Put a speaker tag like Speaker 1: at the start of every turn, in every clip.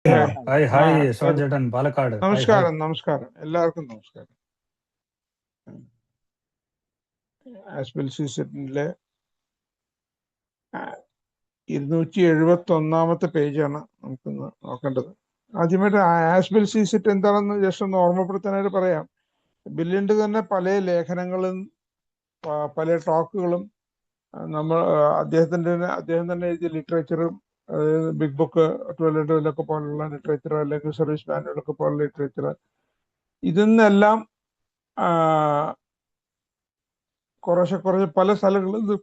Speaker 1: Hi hi സോജേട്ടൻ Palakkad. Hi hi.
Speaker 2: നമസ്കാരം നമസ്കാരം എല്ലാവർക്കും നമസ്കാരം. ആസ്ബിൽ സീസണിലെ 271 പേജാണ് നമുക്കിന്ന് നോക്കേണ്ടത്. ആദ്യമായിട്ട് ആസ്ബിൽ സീസെറ്റ് എന്താണെന്ന് ജസ്റ്റ് ഒന്ന് ഓർമ്മപ്പെടുത്താനായിട്ട് പറയാം. ബില്ലിന്റെ തന്നെ പല ലേഖനങ്ങളും പല ടോക്കുകളും അദ്ദേഹം തന്നെ എഴുതിയ ലിറ്ററേച്ചറും, ബിഗ് ബുക്ക് 12 പോലുള്ള ലിറ്ററേച്ചർ, അല്ലെങ്കിൽ സർവീസ് മാനുവലൊക്കെ പോലുള്ള ലിറ്ററേച്ചർ, ഇതിന്നെല്ലാം കുറേശ്ശെ പല സ്ഥലങ്ങളിൽ നിന്ന്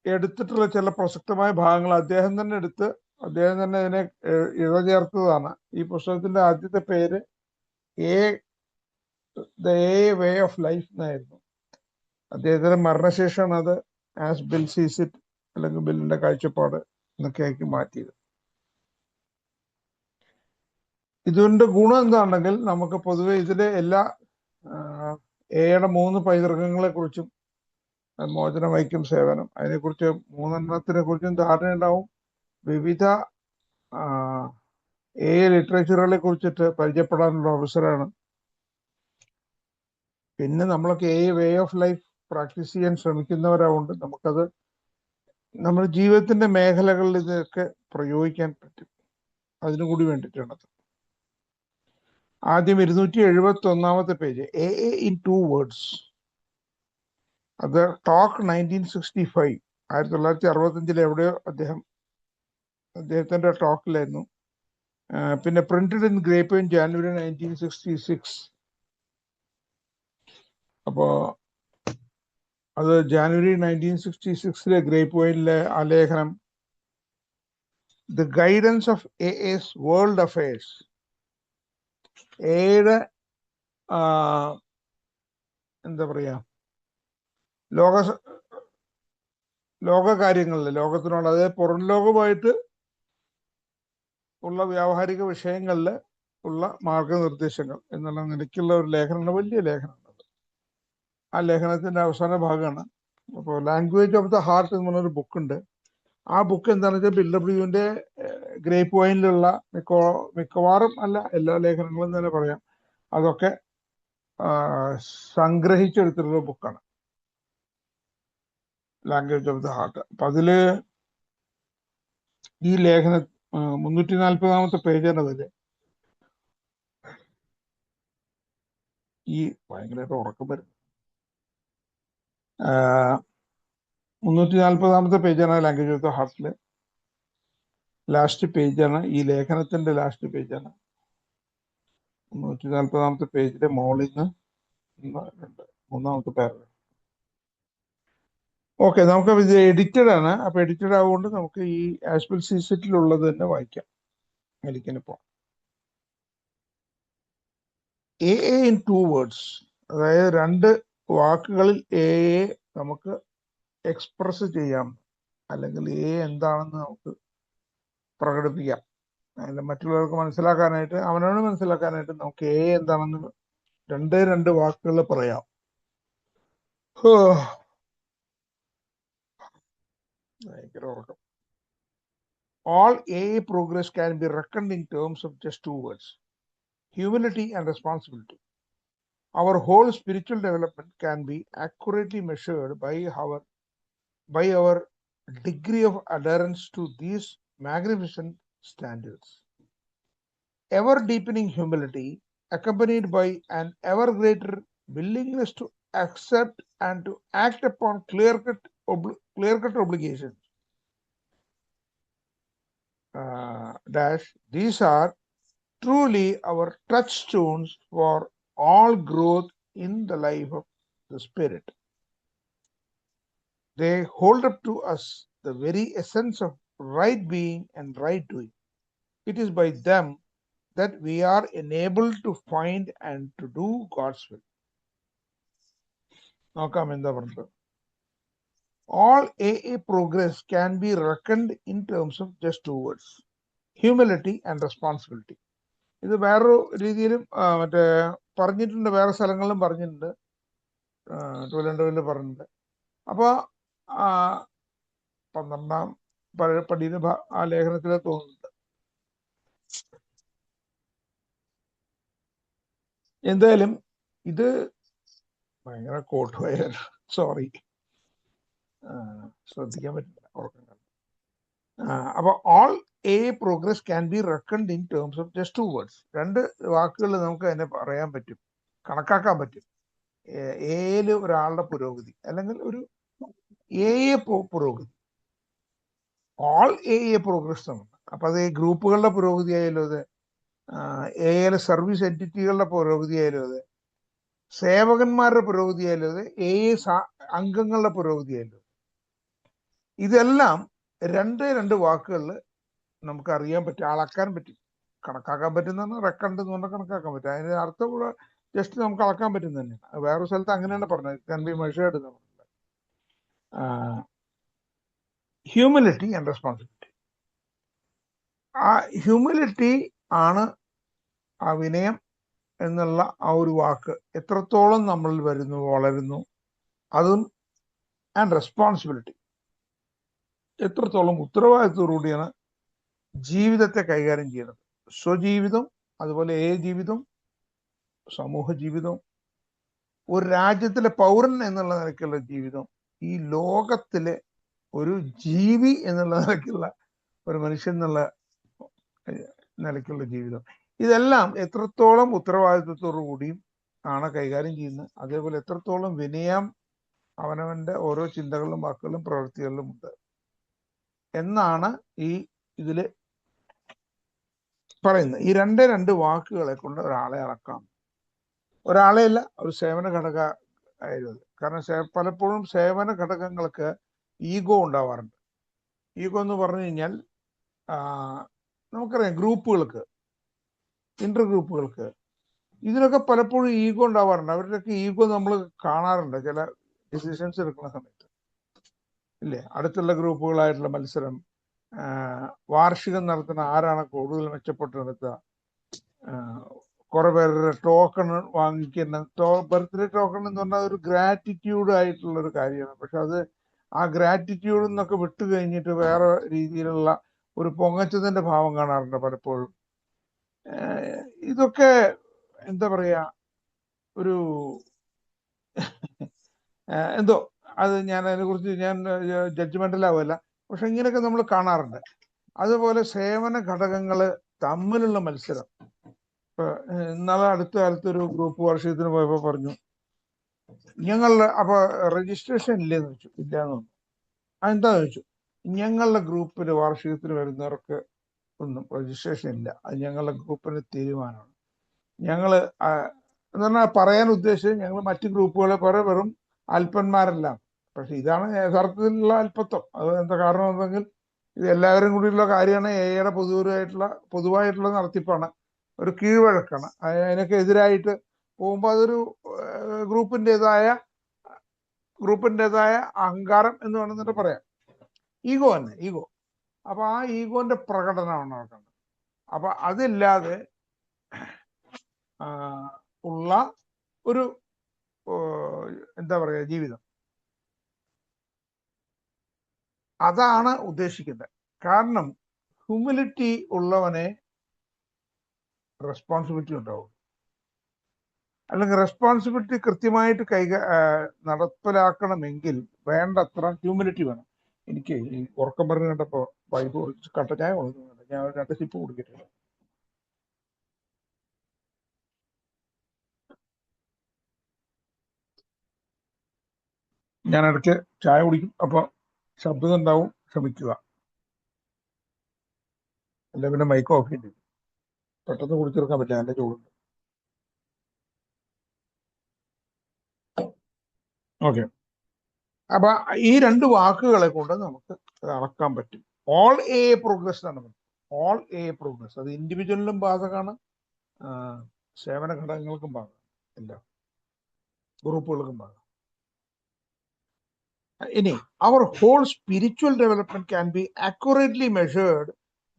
Speaker 2: എടുത്തിട്ടുള്ള ചില പ്രസക്തമായ ഭാഗങ്ങൾ അദ്ദേഹം തന്നെ എടുത്ത് അദ്ദേഹം തന്നെ ഇതിനെ ഇഴചേർത്തതാണ്. ഈ പുസ്തകത്തിന്റെ ആദ്യത്തെ പേര് ദ വേ ഓഫ് ലൈഫ് എന്നായിരുന്നു. അദ്ദേഹത്തിന്റെ മരണശേഷമാണ് അത് ആസ് ബിൽ സീസ് ഇറ്റ്, അല്ലെങ്കിൽ ബില്ലിന്റെ കാഴ്ചപ്പാട് എന്നൊക്കെ ആക്കി മാറ്റിയത്. ഇതിന്റെ ഗുണം എന്താണെങ്കിൽ, നമുക്ക് പൊതുവെ ഇതിലെ എല്ലാ എയുടെ 3 പൈതൃകങ്ങളെ കുറിച്ചും, മോചനം, വൈക്കം, സേവനം, അതിനെക്കുറിച്ച് 3 കുറിച്ചും ധാരണ ഉണ്ടാവും. വിവിധ ലിറ്ററേച്ചറുകളെ കുറിച്ചിട്ട് പരിചയപ്പെടാനുള്ള അവസരമാണ്. പിന്നെ നമ്മളൊക്കെ വേ ഓഫ് ലൈഫ് പ്രാക്ടീസ് ചെയ്യാൻ ശ്രമിക്കുന്നവരാവുകൊണ്ട് നമുക്കത് നമ്മുടെ ജീവിതത്തിന്റെ മേഖലകളിൽ ഇതൊക്കെ പ്രയോഗിക്കാൻ പറ്റും. അതിനു കൂടി വേണ്ടിയിട്ടാണത്. ആദ്യം 271 പേജ്, ഇൻ 2 വേർഡ്സ്. അത് ടോക്ക് 1965, 1965 എവിടെയോ അദ്ദേഹത്തിന്റെ ടോക്കിലായിരുന്നു. പിന്നെ പ്രിന്റഡ് ഇൻ ഗ്രേപ്പ് ജാനുവരി 1966. അപ്പോ അത് ജാനുവരി 1966 ഗ്രേപ്പ് വൈനിലെ ആ ലേഖനം, the guidance of S world affairs. എയുടെ എന്താ പറയാ, ലോകകാര്യങ്ങളിൽ, ലോകത്തിനോട്, അതായത് പുറം ലോകമായിട്ട് ഉള്ള വ്യാവഹാരിക വിഷയങ്ങളിൽ ഉള്ള മാർഗനിർദ്ദേശങ്ങൾ എന്നുള്ള നിലയ്ക്കുള്ള ഒരു ലേഖനമാണ്, വലിയ ലേഖനമാണ്. ആ ലേഖനത്തിന്റെ അവസാന ഭാഗമാണ്. അപ്പോൾ ലാംഗ്വേജ് ഓഫ് ദ ഹാർട്ട് എന്ന് പറഞ്ഞൊരു ബുക്കുണ്ട്. ആ ബുക്ക് എന്താണെന്ന് വെച്ചാൽ ബിൽ ഗ്രേപ്പ് വൈനിലുള്ള മിക്കവാറും അല്ല എല്ലാ ലേഖനങ്ങളും തന്നെ പറയാം, അതൊക്കെ സംഗ്രഹിച്ചെടുത്തിട്ടുള്ള ബുക്കാണ് ലാംഗ്വേജ് ഓഫ് ദ ഹാർട്ട്. അപ്പൊ അതില് ഈ ലേഖന 340 പേജാണ്. അതില് ഈ ഭയങ്കരമായിട്ട് ഉറക്കം വരും. 340 പേജാണ് ലാംഗ്വേജ് ഓഫ് ദ ഹാർട്ടില്. ലാസ്റ്റ് പേജാണ് ഈ ലേഖനത്തിന്റെ ലാസ്റ്റ് പേജാണ്. 340 പേജിന്റെ മുകളിൽ നിന്ന് 3ാമത്തെ പാരഗ്രാഫ്. ഓക്കെ, നമുക്ക് ഇത് എഡിറ്റഡ് ആണ്. അപ്പൊ എഡിറ്റഡ് ആവുകൊണ്ട് നമുക്ക് ഈ ആസ്ബിൽ സീസെറ്റിലുള്ളത് തന്നെ വായിക്കാം. എനിക്കിപ്പോ ഇൻ 2 വേർഡ്സ്, അതായത് 2 വാക്കുകളിൽ എയെ നമുക്ക് എക്സ്പ്രസ് ചെയ്യാം, അല്ലെങ്കിൽ എന്താണെന്ന് നമുക്ക് പ്രകടിപ്പിക്കാം. അതിൽ മറ്റുള്ളവർക്ക് മനസ്സിലാക്കാനായിട്ട്, അവനവന് മനസ്സിലാക്കാനായിട്ട് നമുക്ക് എന്താണെന്ന് 2 വാക്കുകൾ പറയാം. ഭയങ്കര ഉറക്കം. All AA progress can be reckoned in terms of just 2 words: humility and responsibility. Our whole spiritual development can be accurately measured by our degree of adherence to these magnificent standards. Ever deepening humility, accompanied by an ever greater willingness to accept and to act upon clear-cut obligations. These are truly our touchstones for all growth in the life of the Spirit. They hold up to us the very essence of right being and right doing. It is by them that we are enabled to find and to do God's will. നോക്കാം എന്താ പറഞ്ഞത്. All AA progress can be reckoned in terms of just 2 words: humility and responsibility. ഇത് വേറൊരു രീതിയിലും പറഞ്ഞിട്ടുണ്ട്, വേറെ സ്ഥലങ്ങളിലും പറഞ്ഞിട്ടുണ്ട്, 12 പറഞ്ഞിട്ടുണ്ട്. അപ്പൊ 12ാം പടിയിൽ ആ ലേഖനത്തിൽ തോന്നുന്നുണ്ട്. എന്തായാലും ഇത് ഭയങ്കര കോട്ട് വയർ, സോറി, ശ്രദ്ധിക്കാൻ പറ്റില്ല ഉറക്കം. അപ്പൊ all a progress can be reckoned in terms of just 2 words. 2 വാക്കുകൾ നമുക്ക് അതിനെ പറയാൻ പറ്റും, കണക്കാക്കാൻ പറ്റും. എയില് ഒരാളുടെ പുരോഗതി അല്ലെങ്കിൽ ഒരു എ പുരോഗതി. ഓൾ എ പ്രോഗ്രസ് ആണ്. അപ്പൊ അത് ഗ്രൂപ്പുകളുടെ പുരോഗതി ആയാലും അത്, എയിലെ സർവീസ് എൻറ്റിറ്റികളുടെ പുരോഗതി ആയാലും അത്, സേവകന്മാരുടെ പുരോഗതി ആയാലും അത്, അംഗങ്ങളുടെ പുരോഗതി ആയാലും, ഇതെല്ലാം 2 വാക്കുകളിൽ നമുക്ക് അറിയാൻ പറ്റും, അളക്കാൻ പറ്റും, കണക്കാക്കാൻ പറ്റുന്ന റെക്കണ്ട് എന്ന് പറഞ്ഞാൽ കണക്കാക്കാൻ പറ്റും. അതിന് അർത്ഥം കൂടെ ജസ്റ്റ് നമുക്ക് അളക്കാൻ പറ്റുന്ന തന്നെയാണ്. വേറൊരു സ്ഥലത്ത് അങ്ങനെയാണ് പറഞ്ഞത്, ക്യാൻ ബി മെഷേർഡ് എന്ന് പറഞ്ഞത്. Humility and responsibility. ആ ഹ്യൂമിലിറ്റി ആണ് ആ വിനയം എന്നുള്ള ആ ഒരു വാക്ക് എത്രത്തോളം നമ്മളിൽ വരുന്നു, വളരുന്നു, അതും ആൻഡ് റെസ്പോൺസിബിലിറ്റി, എത്രത്തോളം ഉത്തരവാദിത്തത്തോടുകൂടിയാണ് ജീവിതത്തെ കൈകാര്യം ചെയ്യുന്നത്. സ്വജീവിതം, അതുപോലെ ജീവിതം, സമൂഹ ജീവിതം, ഒരു രാജ്യത്തിലെ പൗരൻ എന്നുള്ള നിലയ്ക്കുള്ള ജീവിതം, ഈ ലോകത്തിലെ ഒരു ജീവി എന്നുള്ള നിലയ്ക്കുള്ള, ഒരു മനുഷ്യൻ എന്നുള്ള നിലയ്ക്കുള്ള ജീവിതം, ഇതെല്ലാം എത്രത്തോളം ഉത്തരവാദിത്വത്തോടു കൂടിയും ആണ് കൈകാര്യം ചെയ്യുന്നത്. അതേപോലെ എത്രത്തോളം വിനയം അവനവന്റെ ഓരോ ചിന്തകളിലും വാക്കുകളിലും പ്രവൃത്തികളിലും ഉണ്ട് എന്നാണ് ഈ ഇതില് പറയുന്നത്. ഈ 2 വാക്കുകളെ കൊണ്ട് ഒരാളെ അളക്കാം. ഒരാളെയല്ല, ഒരു സേവന ഘടക ആയിരുന്നത്. കാരണം പലപ്പോഴും സേവന ഘടകങ്ങൾക്ക് ഈഗോ ഉണ്ടാവാറുണ്ട്. ഈഗോ എന്ന് പറഞ്ഞു കഴിഞ്ഞാൽ നമുക്കറിയാം, ഗ്രൂപ്പുകൾക്ക്, ഇന്റർ ഗ്രൂപ്പുകൾക്ക്, ഇതിനൊക്കെ പലപ്പോഴും ഈഗോ ഉണ്ടാവാറുണ്ട്. അവരുടെയൊക്കെ ഈഗോ നമ്മൾ കാണാറുണ്ട് ചില ഡിസിഷൻസ് എടുക്കുന്ന സമയത്ത്, ഇല്ലേ? അടുത്തുള്ള ഗ്രൂപ്പുകളായിട്ടുള്ള മത്സരം, വാർഷികം നടത്തുന്ന ആരാണ് കൂടുതൽ മെച്ചപ്പെട്ട് നടത്തുക, കുറെ പേരുടെ ടോക്കൺ വാങ്ങിക്കുന്ന, ബർത്ത്ഡേ ടോക്കൺ എന്ന് പറഞ്ഞാൽ ഒരു ഗ്രാറ്റിറ്റ്യൂഡ് ആയിട്ടുള്ള ഒരു കാര്യമാണ്. പക്ഷെ അത് ആ ഗ്രാറ്റിറ്റ്യൂഡിൽ നിന്നൊക്കെ വിട്ടു കഴിഞ്ഞിട്ട് വേറെ രീതിയിലുള്ള ഒരു പൊങ്ങച്ചതിന്റെ ഭാവം കാണാറുണ്ട് പലപ്പോഴും. ഇതൊക്കെ എന്താ പറയാ, ഒരു എന്തോ അത് ഞാൻ അതിനെക്കുറിച്ച് ഞാൻ ജഡ്ജ്മെന്റലാവുമല്ല, പക്ഷെ ഇങ്ങനെയൊക്കെ നമ്മൾ കാണാറുണ്ട്. അതുപോലെ സേവന ഘടകങ്ങൾ തമ്മിലുള്ള മത്സരം. ഇപ്പൊ ഇന്നലെ അടുത്ത കാലത്ത് ഒരു ഗ്രൂപ്പ് വാർഷികത്തിന് പോയപ്പോൾ പറഞ്ഞു, ഞങ്ങളുടെ അപ്പൊ രജിസ്ട്രേഷൻ ഇല്ലെന്ന് വെച്ചു. ഇല്ലാന്ന് പറഞ്ഞു. അതെന്താന്ന് ചോദിച്ചു. ഞങ്ങളുടെ ഗ്രൂപ്പിൽ വാർഷികത്തിന് വരുന്നവർക്ക് ഒന്നും രജിസ്ട്രേഷൻ ഇല്ല, അത് ഞങ്ങളുടെ ഗ്രൂപ്പിന്റെ തീരുമാനമാണ്. ഞങ്ങള് എന്ന് പറഞ്ഞാൽ പറയാൻ ഉദ്ദേശിച്ചത് ഞങ്ങൾ മറ്റു ഗ്രൂപ്പുകളെ പോലെ വെറും അല്പന്മാരെല്ലാം. പക്ഷെ ഇതാണ് യഥാർത്ഥത്തിലുള്ള അല്പത്വം. അത് എന്താ കാരണം എന്നെങ്കിൽ ഇത് എല്ലാവരും കൂടിയുള്ള കാര്യമാണ്. എയുടെ പൊതുവായിട്ടുള്ള നടത്തിപ്പാണ്, ഒരു കീഴ്വഴക്കാണ്. അതിനൊക്കെ എതിരായിട്ട് പോകുമ്പോൾ അതൊരു ഗ്രൂപ്പിൻ്റെതായ അഹങ്കാരം എന്ന് വേണമെന്നിട്ട് പറയാം. ഈഗോ തന്നെ, ഈഗോ. അപ്പൊ ആ ഈഗോന്റെ പ്രകടനമാണ് നടക്കുന്നത്. അപ്പൊ അതില്ലാതെ ഉള്ള ഒരു എന്താ പറയുക, ജീവിതം, അതാണ് ഉദ്ദേശിക്കുന്നത്. കാരണം ഹ്യൂമിലിറ്റി ഉള്ളവനെ റെസ്പോൺസിബിലിറ്റി ഉണ്ടാവും. അല്ലെങ്കിൽ റെസ്പോൺസിബിലിറ്റി കൃത്യമായിട്ട് നടപ്പിലാക്കണമെങ്കിൽ വേണ്ടത്ര ഹ്യൂമിലിറ്റി വേണം. എനിക്ക് ഈ ഉറക്കം പറഞ്ഞു കണ്ടപ്പോ വൈബ് കട്ട ചായ കൊടുക്കുന്നുണ്ട്, ഞാൻ 2 സിപ്പ് കുടിക്കട്ടെ. ഞാൻ ഇടയ്ക്ക് ചായ കുടിക്കും, അപ്പൊ ശബ്ദം ഉണ്ടാവും, ക്ഷമിക്കുക. അല്ല പിന്നെ മൈക്ക് ഓഫ് ചെയ്തു, പെട്ടെന്ന് കുടിച്ചെടുക്കാൻ പറ്റില്ല, നല്ല ചൂടുണ്ട്. ഓക്കെ. അപ്പൊ ഈ 2 വാക്കുകളെ കൊണ്ട് നമുക്ക് അളക്കാൻ പറ്റും. ഓൾ എ പ്രോഗ്രസ് ആണ്. ഓൾ എ പ്രോഗ്രസ് അത് ഇൻഡിവിജ്വലിനും ബാധകമാണ്, സേവന ഘടകങ്ങൾക്കും ബാധകം, എല്ലാ ഗ്രൂപ്പുകൾക്കും ബാധകം. ഇനി our whole spiritual development can be accurately measured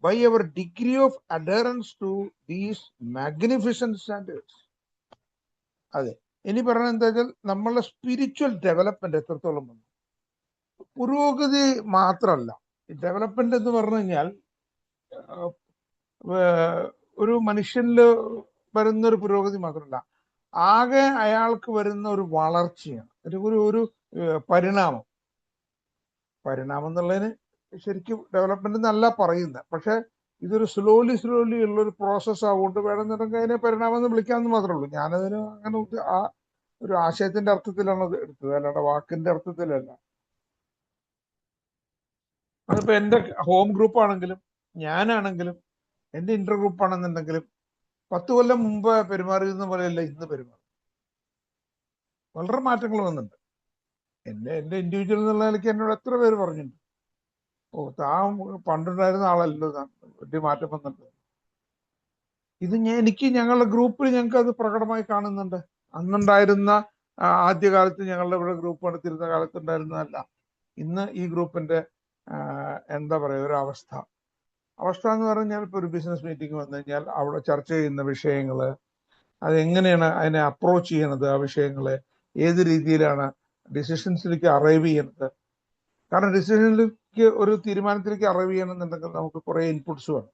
Speaker 2: by our degree of adherence to these magnificent standards. അതെ, ഇനി പറഞ്ഞ എന്താ വെച്ചാൽ നമ്മളുടെ സ്പിരിച്വൽ ഡെവലപ്മെന്റ് എത്രത്തോളം വന്നു. പുരോഗതി മാത്രമല്ല, ഡെവലപ്മെന്റ് എന്ന് പറഞ്ഞു കഴിഞ്ഞാൽ ഒരു മനുഷ്യനിൽ വരുന്ന ഒരു പുരോഗതി മാത്രമല്ല, ആകെ അയാൾക്ക് വരുന്ന ഒരു വളർച്ചയാണ്, ഒരു പരിണാമം എന്നുള്ളതിന് ശരിക്കും ഡെവലപ്മെന്റ് എന്നല്ല പറയുന്നത്. പക്ഷെ ഇതൊരു സ്ലോലി ഉള്ള ഒരു പ്രോസസ് ആവുകൊണ്ട് വേണമെന്നുണ്ടെങ്കിൽ അതിനെ പരിണാമം എന്ന് വിളിക്കാമെന്ന് മാത്രമേ ഉള്ളൂ. ഞാനതിന് അങ്ങനെ ആ ഒരു ആശയത്തിന്റെ അർത്ഥത്തിലാണ് അത് എടുത്തത്, അല്ലാണ്ട് വാക്കിന്റെ അർത്ഥത്തിലല്ല. അതിപ്പോ എന്റെ ഹോം ഗ്രൂപ്പ് ആണെങ്കിലും ഞാനാണെങ്കിലും എന്റെ ഇന്റർ ഗ്രൂപ്പ് ആണെന്നുണ്ടെങ്കിലും 10 കൊല്ലം മുമ്പ് പെരുമാറിയിരുന്ന പോലെയല്ല ഇന്ന് പെരുമാറും. വളരെ മാറ്റങ്ങൾ വന്നിട്ടുണ്ട്. എന്റെ ഇൻഡിവിജ്വൽ എന്നുള്ള നിലയ്ക്ക് എന്നോട് എത്ര പേര് പറഞ്ഞിട്ടുണ്ട്, ഓ താൻ പണ്ടുണ്ടായിരുന്ന ആളല്ലോ, താൻ വലിയ മാറ്റം വന്നിട്ടുണ്ട്. ഇത് എനിക്ക് ഞങ്ങളുടെ ഗ്രൂപ്പിൽ ഞങ്ങൾക്ക് അത് പ്രകടമായി കാണുന്നുണ്ട്. അന്നുണ്ടായിരുന്ന ആദ്യകാലത്ത് ഞങ്ങളുടെ ഇവിടെ ഗ്രൂപ്പ് നടത്തിയിരുന്ന കാലത്ത് ഉണ്ടായിരുന്നതല്ല ഇന്ന് ഈ ഗ്രൂപ്പിന്റെ എന്താ പറയുക ഒരു അവസ്ഥ എന്ന് പറഞ്ഞാൽ, ഇപ്പോൾ ഒരു ബിസിനസ് മീറ്റിംഗ് വന്നു കഴിഞ്ഞാൽ അവിടെ ചർച്ച ചെയ്യുന്ന വിഷയങ്ങള്, അതെങ്ങനെയാണ് അതിനെ അപ്രോച്ച് ചെയ്യണത്, ആ വിഷയങ്ങളെ ഏത് രീതിയിലാണ് ഡിസിഷൻസിലേക്ക് അറൈവ് ചെയ്യുന്നത്. കാരണം ഡിസിഷനിലേക്ക് ഒരു തീരുമാനത്തിലേക്ക് അറൈവ് ചെയ്യണമെന്നുണ്ടെങ്കിൽ നമുക്ക് കുറേ ഇൻപുട്സ് വേണം.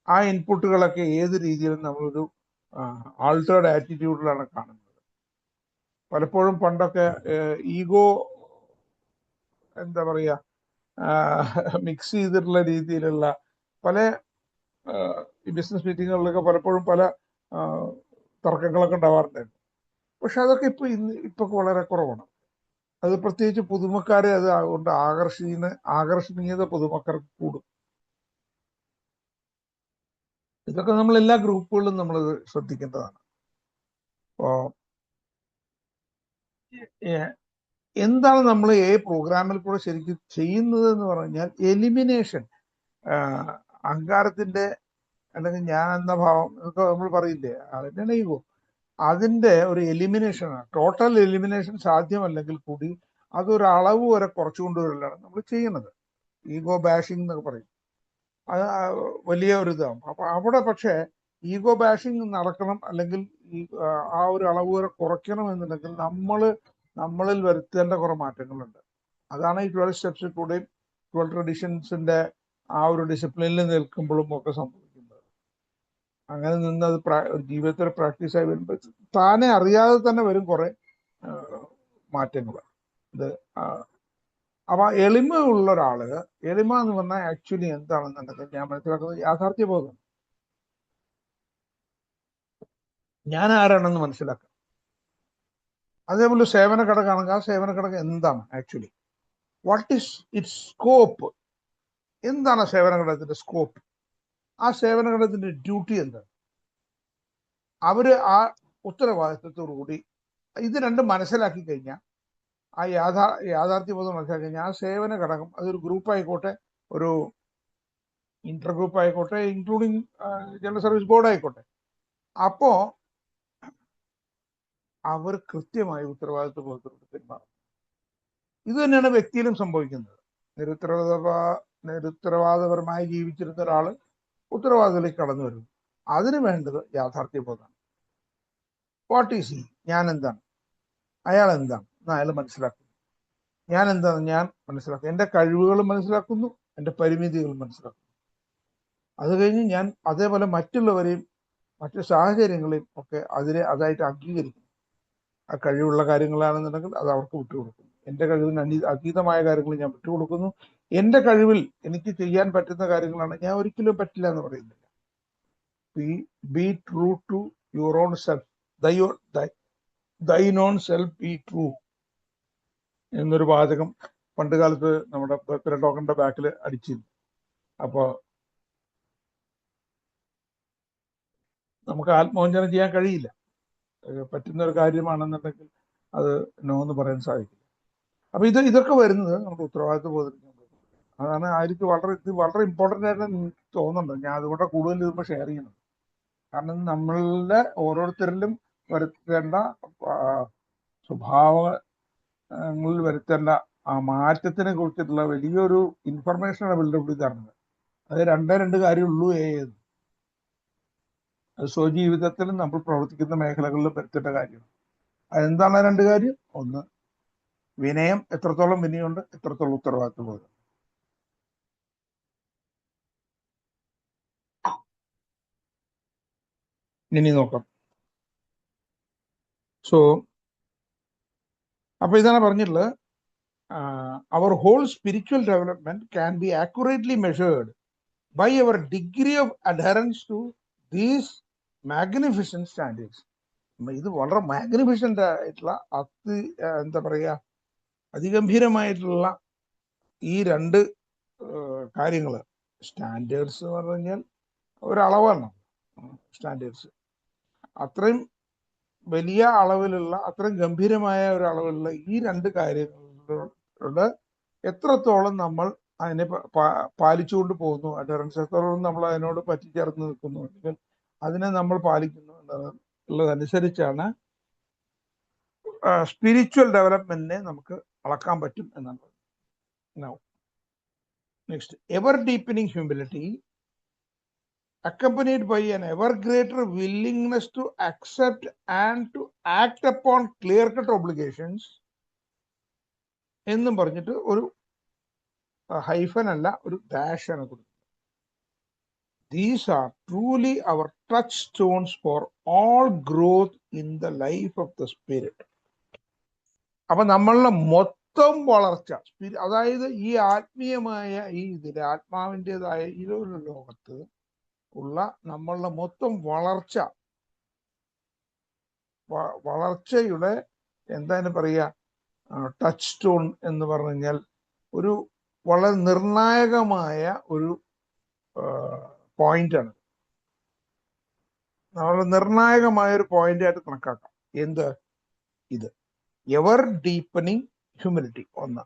Speaker 2: ആ ഇൻപുട്ടുകളൊക്കെ ഏത് രീതിയിലും നമ്മളൊരു ആൾട്ടേർഡ് ആറ്റിറ്റ്യൂഡിലാണ് കാണുന്നത്. പലപ്പോഴും പണ്ടൊക്കെ ഈഗോ എന്താ പറയുക മിക്സ് ചെയ്തിട്ടുള്ള രീതിയിലുള്ള പല ബിസിനസ് മീറ്റിങ്ങുകളിലൊക്കെ പലപ്പോഴും പല തർക്കങ്ങളൊക്കെ ഉണ്ടാവാറുണ്ടായിരുന്നു. പക്ഷെ അതൊക്കെ ഇപ്പൊ വളരെ കുറവാണ്. അത് പ്രത്യേകിച്ച് പുതുമക്കാരെ അത് കൊണ്ട് ആകർഷണീയത പുതുമക്കാർക്ക് കൂടും. ഇതൊക്കെ നമ്മൾ എല്ലാ ഗ്രൂപ്പുകളിലും നമ്മൾ ശ്രദ്ധിക്കേണ്ടതാണ്. അപ്പോ എന്താണ് നമ്മൾ പ്രോഗ്രാമിൽ കൂടെ ശരിക്കും ചെയ്യുന്നത് എന്ന് പറഞ്ഞാൽ, എലിമിനേഷൻ, അഹങ്കാരത്തിന്റെ അല്ലെങ്കിൽ ഞാൻ എന്ന ഭാവം എന്നൊക്കെ നമ്മൾ പറയില്ലേ, അതിന്റെ ഈഗോ, അതിന്റെ ഒരു എലിമിനേഷനാണ്. ടോട്ടൽ എലിമിനേഷൻ സാധ്യമല്ലെങ്കിൽ കൂടി അതൊരു അളവ് വരെ കുറച്ചു കൊണ്ടുവരലാണ് നമ്മൾ ചെയ്യുന്നത്. ഈഗോ ബാഷിംഗ് എന്നൊക്കെ പറയും, അത് വലിയ ഒരു ഇതാവും. അപ്പൊ അവിടെ പക്ഷേ ഈഗോ ബാഷിംഗ് നടക്കണം, അല്ലെങ്കിൽ ആ ഒരു അളവ് വരെ കുറയ്ക്കണം എന്നുണ്ടെങ്കിൽ നമ്മളിൽ വരുത്തേണ്ട കുറെ മാറ്റങ്ങളുണ്ട്. അതാണ് ഈ 12 സ്റ്റെപ്സിൽ കൂടെയും 12 ട്രഡീഷൻസിന്റെ ആ ഒരു ഡിസിപ്ലിനിൽ നിൽക്കുമ്പോഴും ഒക്കെ സംഭവിക്കുന്നത്. അങ്ങനെ നിന്ന് അത് ജീവിതത്തിൽ പ്രാക്ടീസായി വരുമ്പോൾ താനെ അറിയാതെ തന്നെ വരും കുറെ മാറ്റങ്ങൾ. ഇത് അപ്പൊ എളിമ ഉള്ള ഒരാള്, എളിമ എന്ന് പറഞ്ഞാൽ ആക്ച്വലി എന്താണെന്നുണ്ടെങ്കിൽ ഞാൻ മനസ്സിലാക്കുന്നത് യാഥാർത്ഥ്യബോധം. ഞാൻ ആരാണെന്ന് മനസ്സിലാക്കുക. അതേപോലെ സേവന ഘടകമാണെങ്കിൽ ആ സേവന ഘടകം എന്താണ് actually, what is it's scope, എന്താണ് സേവന ഘടകത്തിന്റെ സ്കോപ്പ്, ആ സേവന ഘടകത്തിന്റെ ഡ്യൂട്ടി എന്താണ്, അവര് ആ ഉത്തരവാദിത്വത്തോടു കൂടി ഇത് രണ്ടും മനസ്സിലാക്കി കഴിഞ്ഞാൽ, ആ യാഥാർത്ഥ്യബോധം മനസ്സിലാക്കി കഴിഞ്ഞാൽ ആ സേവന ഘടകം, അതൊരു ഗ്രൂപ്പ് ആയിക്കോട്ടെ, ഒരു ഇന്റർ ഗ്രൂപ്പ് ആയിക്കോട്ടെ, ഇൻക്ലൂഡിങ് ജനറൽ സർവീസ് ബോർഡ് ആയിക്കോട്ടെ, അപ്പോ അവർ കൃത്യമായി ഉത്തരവാദിത്വ ബോധത്തോട് പെരുമാറും. ഇത് തന്നെയാണ് വ്യക്തിയിലും സംഭവിക്കുന്നത്. നിരുത്തരവാദപരമായി ജീവിച്ചിരുന്ന ഒരാള് ഉത്തരവാദിത്തത്തിലേക്ക് കടന്നു വരുന്നു. അതിന് വേണ്ടത് യാഥാർത്ഥ്യബോധമാണ്. വാട്ട് ഈസ് ഹി, ഞാൻ എന്താണ്, അയാൾ എന്താണ് എന്ന് അയാൾ മനസ്സിലാക്കുന്നു. ഞാൻ എന്താണ് ഞാൻ മനസ്സിലാക്കുന്നു, എൻ്റെ കഴിവുകളും മനസ്സിലാക്കുന്നു, എൻ്റെ പരിമിതികളും മനസ്സിലാക്കുന്നു. അത് കഴിഞ്ഞ് ഞാൻ അതേപോലെ മറ്റുള്ളവരെയും മറ്റു സാഹചര്യങ്ങളെയും ഒക്കെ അതായിട്ട് അംഗീകരിക്കുന്നു. ആ കഴിവുള്ള കാര്യങ്ങളാണെന്നുണ്ടെങ്കിൽ അത് അവർക്ക് വിട്ടുകൊടുക്കുന്നു. എൻ്റെ കഴിവിന് അതീതമായ കാര്യങ്ങൾ ഞാൻ വിട്ടുകൊടുക്കുന്നു. എൻ്റെ കഴിവിൽ എനിക്ക് ചെയ്യാൻ പറ്റുന്ന കാര്യങ്ങളാണ് ഞാൻ ഒരിക്കലും പറ്റില്ല എന്ന് പറയുന്നില്ല. Be true to your own self, thine own self be true എന്നൊരു വാചകം പണ്ട് കാലത്ത് നമ്മുടെ ബർത്ത്ഡേ ടോക്കണിന്റെ ബാക്കിൽ അടിച്ചിരുന്നു. അപ്പോ നമുക്ക് ആത്മവഞ്ചന ചെയ്യാൻ കഴിയില്ല. പറ്റുന്ന ഒരു കാര്യമാണെന്നുണ്ടെങ്കിൽ അത് നോ എന്ന് പറയാൻ സാധിക്കില്ല. അപ്പൊ ഇതൊക്കെ വരുന്നത് നമ്മുടെ ഉത്തരവാദിത്വ ബോധത്തിൽ. അതാണ് ഇത് വളരെ ഇമ്പോർട്ടൻ്റ് ആയിട്ട് എനിക്ക് തോന്നുന്നുണ്ട്. ഞാൻ അതുകൊണ്ട് കൂടുതൽ ഇതുമ്പോൾ ഷെയർ ചെയ്യുന്നത്. കാരണം നമ്മളുടെ ഓരോരുത്തരിലും വരുത്തേണ്ട സ്വഭാവങ്ങളിൽ വരുത്തേണ്ട ആ മാറ്റത്തിനെ കുറിച്ചിട്ടുള്ള വലിയൊരു ഇൻഫർമേഷനാണ് ബിൽഡപ്പ് തരുന്നത്. അത് രണ്ട് കാര്യമുള്ളൂ. അത് സ്വജീവിതത്തിലും നമ്മൾ പ്രവർത്തിക്കുന്ന മേഖലകളിലും വരുത്തേണ്ട കാര്യമാണ്. അതെന്താണ് 2 കാര്യം? ഒന്ന്, വിനയം, എത്രത്തോളം വിനയമുണ്ട്, എത്രത്തോളം ഉത്തരവാദിത്വ ബോധം. ഇനി നോക്കാം. സോ അപ്പൊ ഇതാണ് പറഞ്ഞിട്ടുള്ളത്. Our whole spiritual development can be accurately measured by our degree of adherence to these magnificent standards. ഇത് വളരെ മാഗ്നിഫിഷ്യന്റ് ആയിട്ടുള്ള എന്താ പറയുക, അതിഗംഭീരമായിട്ടുള്ള ഈ രണ്ട് കാര്യങ്ങൾ. സ്റ്റാൻഡേർഡ്സ് എന്ന് പറഞ്ഞു കഴിഞ്ഞാൽ ഒരളവാണ്. സ്റ്റാൻഡേർഡ്സ് അത്രയും വലിയ അളവിലുള്ള, അത്രയും ഗംഭീരമായ ഒരു അളവിലുള്ള ഈ രണ്ട് കാര്യങ്ങളുടെ എത്രത്തോളം നമ്മൾ അതിനെ പാലിച്ചുകൊണ്ട് പോകുന്നു, അഡറൻസ് എത്രത്തോളം നമ്മൾ അതിനോട് പറ്റിച്ചേർന്ന് നിൽക്കുന്നു, അല്ലെങ്കിൽ അതിനെ നമ്മൾ പാലിക്കുന്നു എന്നുള്ളതനുസരിച്ചാണ് സ്പിരിച്വൽ ഡെവലപ്മെന്റിനെ നമുക്ക് അളക്കാൻ പറ്റും എന്നാണ്. Next, ever deepening humility accompanied by an ever greater willingness to accept and to act upon clear-cut obligations എന്നും പറഞ്ഞിട്ട് ഒരു ഹൈഫൻ അല്ല, ഒരു ഡാഷ് ആണ് കൊടുക്കുന്നത്. These are truly our touchstones for all growth in the life of the spirit. അപ്പൊ നമ്മളുടെ മൊത്തം വളർച്ച, അതായത് ഈ ആത്മീയമായ ഈ ഇതിലെ ആത്മാവിൻ്റെതായ ഈ ഒരു ലോകത്ത് ഉള്ള നമ്മളുടെ മൊത്തം വളർച്ചയുടെ എന്താണ് പറയുക, ടച്ച് സ്റ്റോൺ എന്ന് പറഞ്ഞു കഴിഞ്ഞാൽ ഒരു വളരെ നിർണായകമായ ഒരു പോയിന്റാണ്. നമ്മൾ നിർണായകമായ ഒരു പോയിന്റ് ആയിട്ട് കണക്കാക്കാം. എന്ത്? ഇത് എവർ ഡീപ്പനിങ് ഹ്യൂമിലിറ്റി. ഒന്ന്,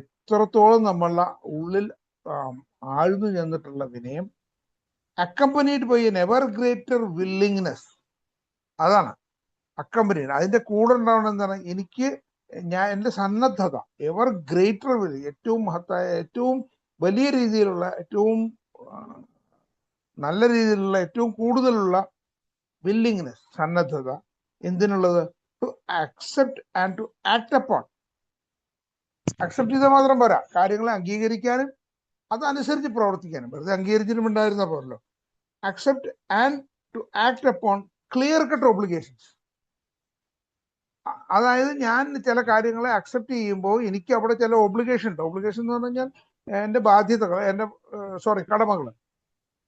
Speaker 2: എത്രത്തോളം നമ്മളുടെ ഉള്ളിൽ ആഴ്ന്നു ചെന്നിട്ടുള്ള വിനയം, accompanied by an ever greater willingness. അതാണ് അക്കമ്പനീഡ്. അതിന്റെ കൂടെ ഉണ്ടാവണം എന്താണ്? എൻ്റെ സന്നദ്ധത, എവർ ഗ്രേറ്റർ വില്ലിങ്, ഏറ്റവും മഹത്തായ, ഏറ്റവും വലിയ രീതിയിലുള്ള, ഏറ്റവും നല്ല രീതിയിലുള്ള, ഏറ്റവും കൂടുതലുള്ള വില്ലിങ്നെസ്, സന്നദ്ധത. എന്തിനുള്ളത്? To accept and to act upon. Accept ചെയ്താൽ മാത്രം പോരാ, കാര്യങ്ങളെ അംഗീകരിക്കാനും അതനുസരിച്ച് പ്രവർത്തിക്കാനും. വെറുതെ അംഗീകരിച്ചിട്ടും ഉണ്ടായിരുന്ന പോലല്ലോ. Accept and to act upon clear cut obligations. അതായത് ഞാൻ ചില കാര്യങ്ങളെ അക്സെപ്റ്റ് ചെയ്യുമ്പോൾ എനിക്ക് അവിടെ ചില ഒബ്ലിഗേഷൻ ഉണ്ട്. ഒബ്ലിഗേഷൻ എന്ന് പറഞ്ഞു കഴിഞ്ഞാൽ എൻ്റെ ബാധ്യതകൾ, എൻ്റെ കടമകൾ.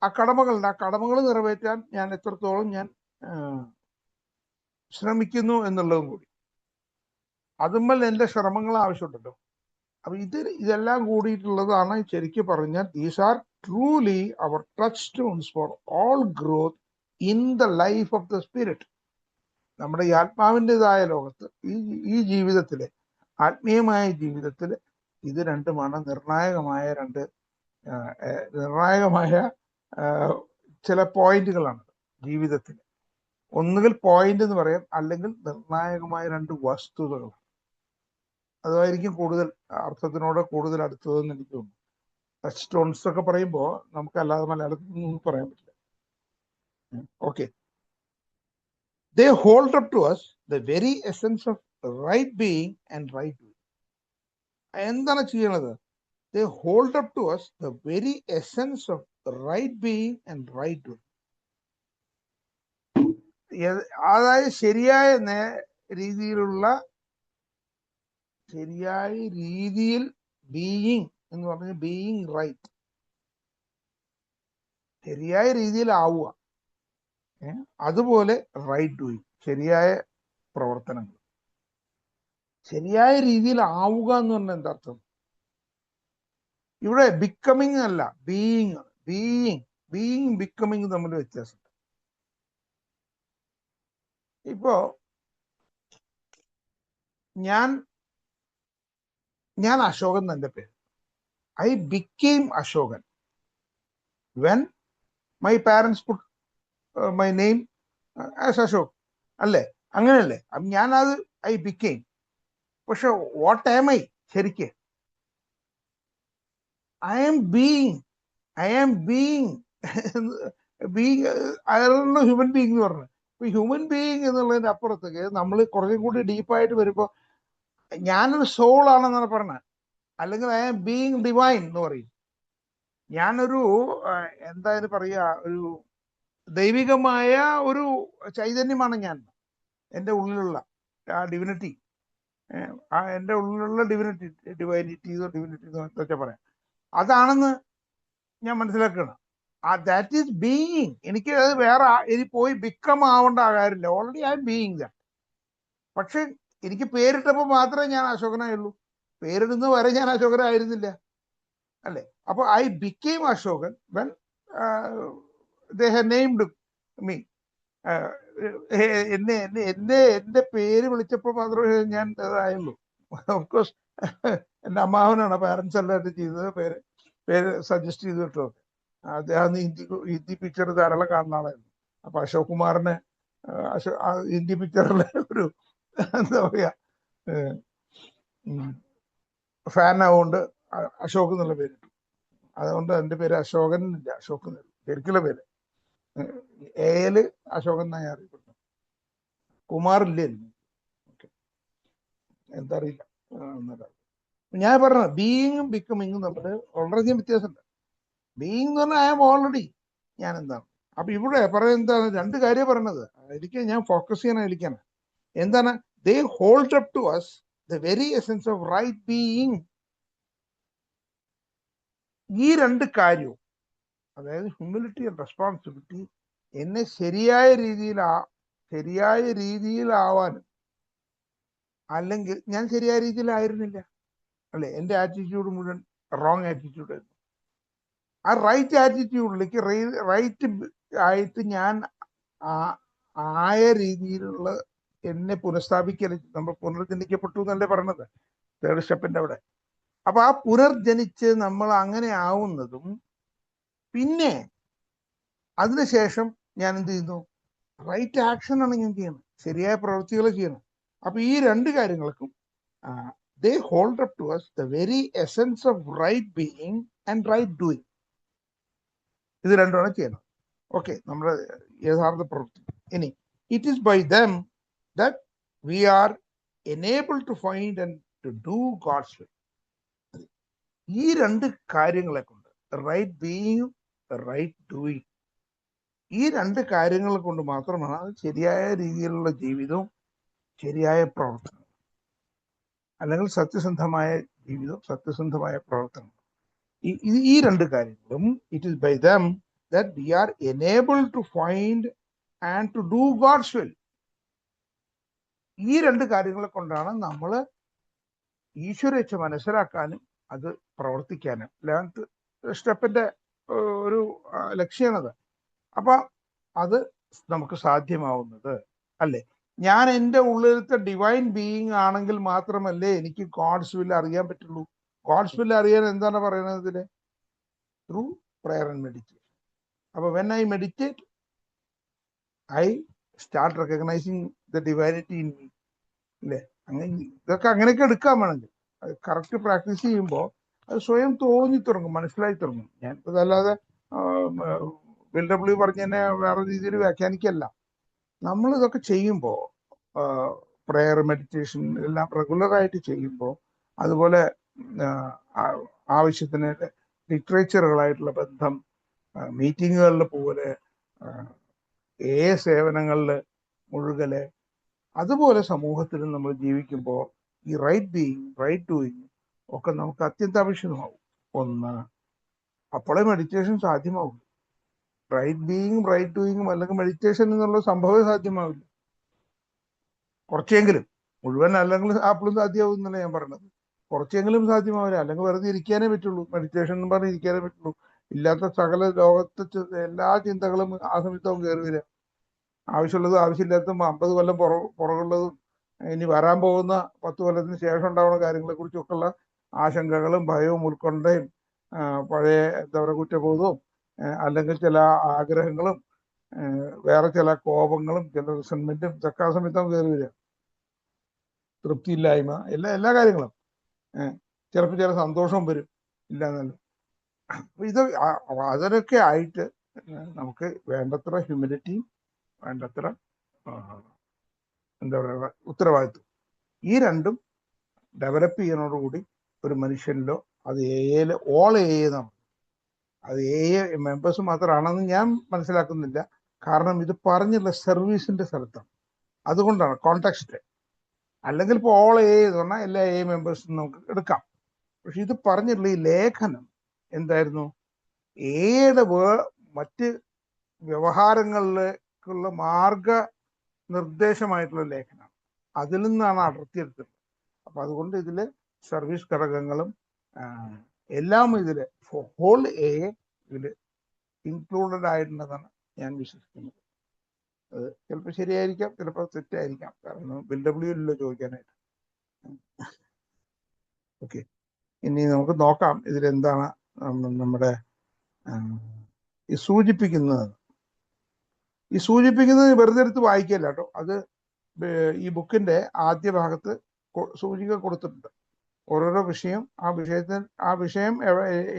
Speaker 2: ആ കടമകൾ നിറവേറ്റാൻ ഞാൻ എത്രത്തോളം ഞാൻ ശ്രമിക്കുന്നു എന്നുള്ളതും കൂടി. അതുമ്പോൾ എൻ്റെ ശ്രമങ്ങൾ ആവശ്യമുണ്ടല്ലോ. അപ്പൊ ഇതെല്ലാം കൂടിയിട്ടുള്ളതാണ് ശരിക്കും പറഞ്ഞാൽ these are truly our touchstones for all growth in the life of the spirit. നമ്മുടെ ഈ ആത്മാവിൻ്റെതായ ലോകത്ത്, ഈ ജീവിതത്തിലെ, ആത്മീയമായ ജീവിതത്തിൽ ഇത് രണ്ടുമാണ് നിർണായകമായ ചില പോയിന്റുകളാണ് ജീവിതത്തിൽ. ഒന്നുകിൽ പോയിന്റ് എന്ന് പറയാം, അല്ലെങ്കിൽ നിർണായകമായ രണ്ട് വസ്തുതകൾ. അതായിരിക്കും കൂടുതൽ അർത്ഥത്തിനോട് കൂടുതൽ അടുത്തതെന്ന് എനിക്ക് തോന്നുന്നു. ടച്ച് സ്റ്റോൺസ് ഒക്കെ പറയുമ്പോൾ നമുക്ക് അല്ലാതെ മലയാളത്തിൽ പറയാൻ പറ്റില്ല. Okay, they hold up to us the very essence of right being and right doing. എന്താണ് ചെയ്യണത്? they hold up to us the very essence of right being and right doing. അതായത് ശരിയായ രീതിയിൽ ബീയിങ് എന്ന് പറഞ്ഞാൽ ബീയിങ് റൈറ്റ്, ശരിയായ രീതിയിൽ ആവുക. അതുപോലെ റൈറ്റ് ഡൂയിങ്, ശരിയായ പ്രവർത്തനങ്ങൾ. ശരിയായ രീതിയിൽ ആവുക എന്ന് പറഞ്ഞാൽ എന്താ അർത്ഥം? ഇവിടെ ബിക്കമിങ് അല്ല, ബീയിങ് ബിക്കമിങ് തമ്മിൽ വ്യത്യാസമുണ്ട്. ഇപ്പോ ഞാൻ അശോകൻ എന്റെ പേര്. I became Ashokan when my parents put my name as Ashok, അല്ലേ? അങ്ങനെയല്ലേ? ഞാനത് ഐ ബിക്കെയിം. പക്ഷെ വാട്ട് ആം ഐ ശരിക്ക്? ഐ ആം ബീയിങ് അയാളുടെ ഹ്യൂമൻ ബീയിങ് എന്ന് പറഞ്ഞു. ഇപ്പൊ ഹ്യൂമൻ ബീയിങ് എന്നുള്ളതിന്റെ അപ്പുറത്തേക്ക് നമ്മൾ കുറച്ചും കൂടി ഡീപ്പായിട്ട് വരുമ്പോൾ ഞാനൊരു സോൾ ആണെന്നാണ് പറഞ്ഞത്. അല്ലെങ്കിൽ ഐ ആം ബീയിങ് ഡിവൈൻ എന്ന് പറയും. ഞാനൊരു എന്തായാലും പറയുക, ഒരു ദൈവികമായ ഒരു ചൈതന്യമാണ് ഞാൻ. എൻ്റെ ഉള്ളിലുള്ള ആ ഡിവിനിറ്റി, എൻ്റെ ഉള്ളിലുള്ള ഡിവിനിറ്റി എന്നൊക്കെ പറയാം, അതാണെന്ന് ഞാൻ മനസ്സിലാക്കണം. That is being. എനിക്ക് അത് വേറെ ഇനി പോയി ബിക്കം ആവേണ്ട കാര്യമില്ല. Already I M being that. പക്ഷെ എനിക്ക് പേരിട്ടപ്പോൾ മാത്രമേ ഞാൻ അശോകനായുള്ളൂ. പേരിടുന്ന വരെ ഞാൻ അശോകനായിരുന്നില്ല, അല്ലേ? അപ്പോൾ I became Ashokan when they have named me. എന്റെ പേര് വിളിച്ചപ്പോൾ മാത്രമേ ഞാൻ അതായുള്ളൂ. ഓഫ് കോഴ്സ് എൻ്റെ അമ്മാവനാണ് പാരൻസ് എല്ലാം ചെയ്തത്, പേര് സജസ്റ്റ് ചെയ്ത് കിട്ടുമോ. അദ്ദേഹം ഹിന്ദി പിക്ചർ ധാരാളം കാണുന്ന ആളായിരുന്നു. അപ്പൊ അശോക് കുമാറിന് ഹിന്ദി പിക്ചറിലെ ഒരു എന്താ പറയാ ഫാൻ ആവുകൊണ്ട് അശോക് എന്നുള്ള പേര്. അതുകൊണ്ട് എൻ്റെ പേര് അശോകൻ ഇല്ല, അശോക് എന്നല്ല ശരിക്കുള്ള പേര്. ഏല് അശോകൻ എന്നായി അറിയപ്പെടുന്നു. കുമാറില്ലേ, എന്താ അറിയില്ല. ഞാൻ പറഞ്ഞ ബീയിങ്ങും ബിക്കമിങ്ങും തമ്മിൽ വളരെയധികം വ്യത്യാസമുണ്ട്. ബീയിങ് എന്ന് പറഞ്ഞാൽ ഐ ആം ഓൾറെഡി, ഞാൻ എന്താണ്. അപ്പൊ ഇവിടെ പറയുന്നത് എന്താണ്, രണ്ട് കാര്യം പറഞ്ഞത് എനിക്ക് ഞാൻ ഫോക്കസ് ചെയ്യാനായിരിക്കാണ്. എന്താണ്, they hold up to us the very essence of right being. ഈ രണ്ട് കാര്യവും, അതായത് ഹ്യൂമിലിറ്റി ആൻഡ് റെസ്പോൺസിബിലിറ്റി, എന്നെ ശരിയായ രീതിയിലാവാനും, അല്ലെങ്കിൽ ഞാൻ ശരിയായ രീതിയിലായിരുന്നില്ല, അല്ലെ? എൻ്റെ ആറ്റിറ്റ്യൂഡ് മുഴുവൻ റോങ് ആറ്റിറ്റ്യൂഡായിരുന്നു. ആ റൈറ്റ് ആറ്റിറ്റ്യൂഡിലേക്ക് റൈറ്റ് ആയിട്ട് ഞാൻ ആയ രീതിയിലുള്ള എന്നെ പുനഃസ്ഥാപിക്കൽ, നമ്മൾ പുനർജനിക്കപ്പെട്ടു എന്നല്ലേ പറഞ്ഞത് തേർഡ് സ്റ്റെപ്പിന്റെ അവിടെ. അപ്പൊ ആ പുനർജനിച്ച് നമ്മൾ അങ്ങനെ ആവുന്നതും, പിന്നെ അതിനുശേഷം ഞാൻ എന്ത് ചെയ്യുന്നു, റൈറ്റ് ആക്ഷനാണ് ഞാൻ ചെയ്യുന്നത്, ശരിയായ പ്രവൃത്തികൾ ചെയ്യണം. അപ്പൊ ഈ രണ്ട് കാര്യങ്ങൾക്കും they hold up to us the very essence of right being and right doing. ഇത് രണ്ടുമാണ് ചെയ്യുന്നത്. ഓക്കെ, നമ്മുടെ യഥാർത്ഥ പ്രവൃത്തി. ഇനി it is by them that we are enabled to find and to do God's will. ഈ രണ്ട് കാര്യങ്ങളെ കൊണ്ട്, റൈറ്റ് ബീയിങ്ങും റൈറ്റ് ഡൂയിങ്, ഈ രണ്ട് കാര്യങ്ങളെ കൊണ്ട് മാത്രമാണ് ശരിയായ രീതിയിലുള്ള ജീവിതവും ശരിയായ പ്രവർത്തനം, അല്ലെങ്കിൽ സത്യസന്ധമായ ജീവിതം, സത്യസന്ധമായ പ്രവർത്തനം. ഈ രണ്ട് കാര്യങ്ങളും, it is by them that we are enabled to find and to do God's will. ഈ രണ്ട് കാര്യങ്ങളെ കൊണ്ടാണ് നമ്മൾ ഈശ്വരേച്ഛ മനസ്സിലാക്കാനും അത് പ്രവർത്തിക്കാനും. 11th സ്റ്റെപ്പിന്റെ ഒരു ലക്ഷ്യമാണത്. അപ്പൊ അത് നമുക്ക് സാധ്യമാവുന്നത്, അല്ലേ? ഞാൻ എൻ്റെ ഉള്ളിലത്തെ ഡിവൈൻ ബീയിങ് ആണെങ്കിൽ മാത്രമല്ലേ എനിക്ക് ഗോഡ്സ് വില്ല് അറിയാൻ പറ്റുള്ളൂ. ഗോഡ്സ് വില്ല് അറിയാൻ എന്താണ് പറയുന്നത് ഇതില്? Through prayer and meditation. അപ്പൊ when I meditate, I start recognizing the divinity in me, അല്ലേ? അങ്ങനെ ഇതൊക്കെ അങ്ങനെയൊക്കെ എടുക്കാൻ വേണമെങ്കിൽ അത് കറക്റ്റ് പ്രാക്ടീസ് ചെയ്യുമ്പോൾ അത് സ്വയം തോന്നി തുടങ്ങും, മനസ്സിലായി തുടങ്ങും. ഞാൻ അതല്ലാതെ വിൽ ഡബ്ല്യു പറഞ്ഞ് തന്നെ വേറെ രീതിയിൽ വ്യാഖ്യാനിക്കല്ല. നമ്മൾ ഇതൊക്കെ ചെയ്യുമ്പോൾ, പ്രെയർ മെഡിറ്റേഷൻ എല്ലാം റെഗുലറായിട്ട് ചെയ്യുമ്പോൾ, അതുപോലെ ആവശ്യത്തിന് ലിറ്ററേച്ചറുകളായിട്ടുള്ള ബന്ധം, മീറ്റിങ്ങുകളിൽ പോലെ, സേവനങ്ങളിൽ മുഴുകല്, അതുപോലെ സമൂഹത്തിൽ നമ്മൾ ജീവിക്കുമ്പോൾ ഈ റൈറ്റ് ബീയിങ് റൈറ്റ് ഡൂയിങ് ഒക്കെ നമുക്ക് അത്യന്താപേക്ഷിതമാവും. ഒന്ന്, അപ്പോഴേ മെഡിറ്റേഷൻ സാധ്യമാവും. റൈറ്റ് ബീയിങ്ങും റൈറ്റ് ഡൂയിങ്ങും അല്ലെങ്കിൽ മെഡിറ്റേഷൻ എന്നുള്ള സംഭവം സാധ്യമാവില്ല. കുറച്ചെങ്കിലും, മുഴുവൻ അല്ലെങ്കിൽ അപ്പോഴും സാധ്യമാവും എന്നല്ല ഞാൻ പറഞ്ഞത്. കുറച്ചെങ്കിലും സാധ്യമാവില്ല. അല്ലെങ്കിൽ വെറുതെ ഇരിക്കാനേ പറ്റുള്ളൂ. മെഡിറ്റേഷൻ എന്ന് പറഞ്ഞ് ഇരിക്കാനേ പറ്റുള്ളൂ. ഇല്ലാത്ത സകല ലോകത്തെ എല്ലാ ചിന്തകളും ആ സമയത്താവും കയറി വരിക. ആവശ്യമുള്ളതും ആവശ്യമില്ലാത്തതും 50 കൊല്ലം പുറകുള്ളതും ഇനി വരാൻ പോകുന്ന 10 കൊല്ലത്തിന് ശേഷം ഉണ്ടാവുന്ന കാര്യങ്ങളെ കുറിച്ചൊക്കെ ഉള്ള ആശങ്കകളും ഭയവും ഉത്കണ്ഠയും പഴയ എന്താ പറയുക കുറ്റബോധവും അല്ലെങ്കിൽ ചില ആഗ്രഹങ്ങളും വേറെ ചില കോപങ്ങളും ചില റിസൺമെന്റും ഇതൊക്കെ ആ സമയത്താവും കയറി വരിക. തൃപ്തിയില്ലായ്മ, എല്ലാ കാര്യങ്ങളും. ചിലപ്പോൾ ചില സന്തോഷവും വരും, ഇല്ല എന്നല്ല. ഇത് അതിനൊക്കെ ആയിട്ട് നമുക്ക് വേണ്ടത്ര ഹ്യൂമിലിറ്റിയും വേണ്ടത്ര എന്താ പറയുക ഉത്തരവാദിത്വം, ഈ രണ്ടും ഡെവലപ്പ് ചെയ്യുന്നതോടുകൂടി ഒരു മനുഷ്യനിലോ, അത് ഏല് ഓൾ എന്നാണ്. അത് മെമ്പേഴ്സ് മാത്രമാണെന്ന് ഞാൻ മനസ്സിലാക്കുന്നില്ല. കാരണം ഇത് പറഞ്ഞുള്ള സർവീസിന്റെ സ്ഥലത്താണ്. അതുകൊണ്ടാണ് കോൺടെക്സ്റ്റ്. അല്ലെങ്കിൽ ഇപ്പോൾ ഓൾ എ എന്ന് പറഞ്ഞാൽ എല്ലാ എ മെമ്പേഴ്സും നമുക്ക് എടുക്കാം. പക്ഷെ ഇത് പറഞ്ഞിട്ടുള്ള ഈ ലേഖനം എന്തായിരുന്നു? ഏത് മറ്റ് വ്യവഹാരങ്ങളിലേക്കുള്ള മാർഗ നിർദ്ദേശമായിട്ടുള്ള ലേഖനമാണ്. അതിൽ നിന്നാണ് അടർത്തിയെടുത്തത്. അപ്പൊ അതുകൊണ്ട് ഇതില് സർവീസ് ഘടകങ്ങളും എല്ലാം ഇതില് ഹോൾ എ ഇതില് ഇൻക്ലൂഡഡ് ആയിട്ടുള്ളതാണ് ഞാൻ വിശ്വസിക്കുന്നത്. അത് ചിലപ്പോൾ ശരിയായിരിക്കാം, ചിലപ്പോൾ തെറ്റായിരിക്കാം. കാരണം ബിൽഡബ്ല്യൂല്ലോ ചോദിക്കാനായിട്ട്. ഓക്കെ, ഇനി നമുക്ക് നോക്കാം ഇതിലെന്താണ് നമ്മുടെ ഈ സൂചിപ്പിക്കുന്നത്. ഈ സൂചിപ്പിക്കുന്നത് വെറുതെ എടുത്ത് വായിക്കല്ല കേട്ടോ. അത് ഈ ബുക്കിന്റെ ആദ്യ ഭാഗത്ത് സൂചിക കൊടുത്തിട്ടുണ്ട്. ഓരോരോ വിഷയം, ആ വിഷയം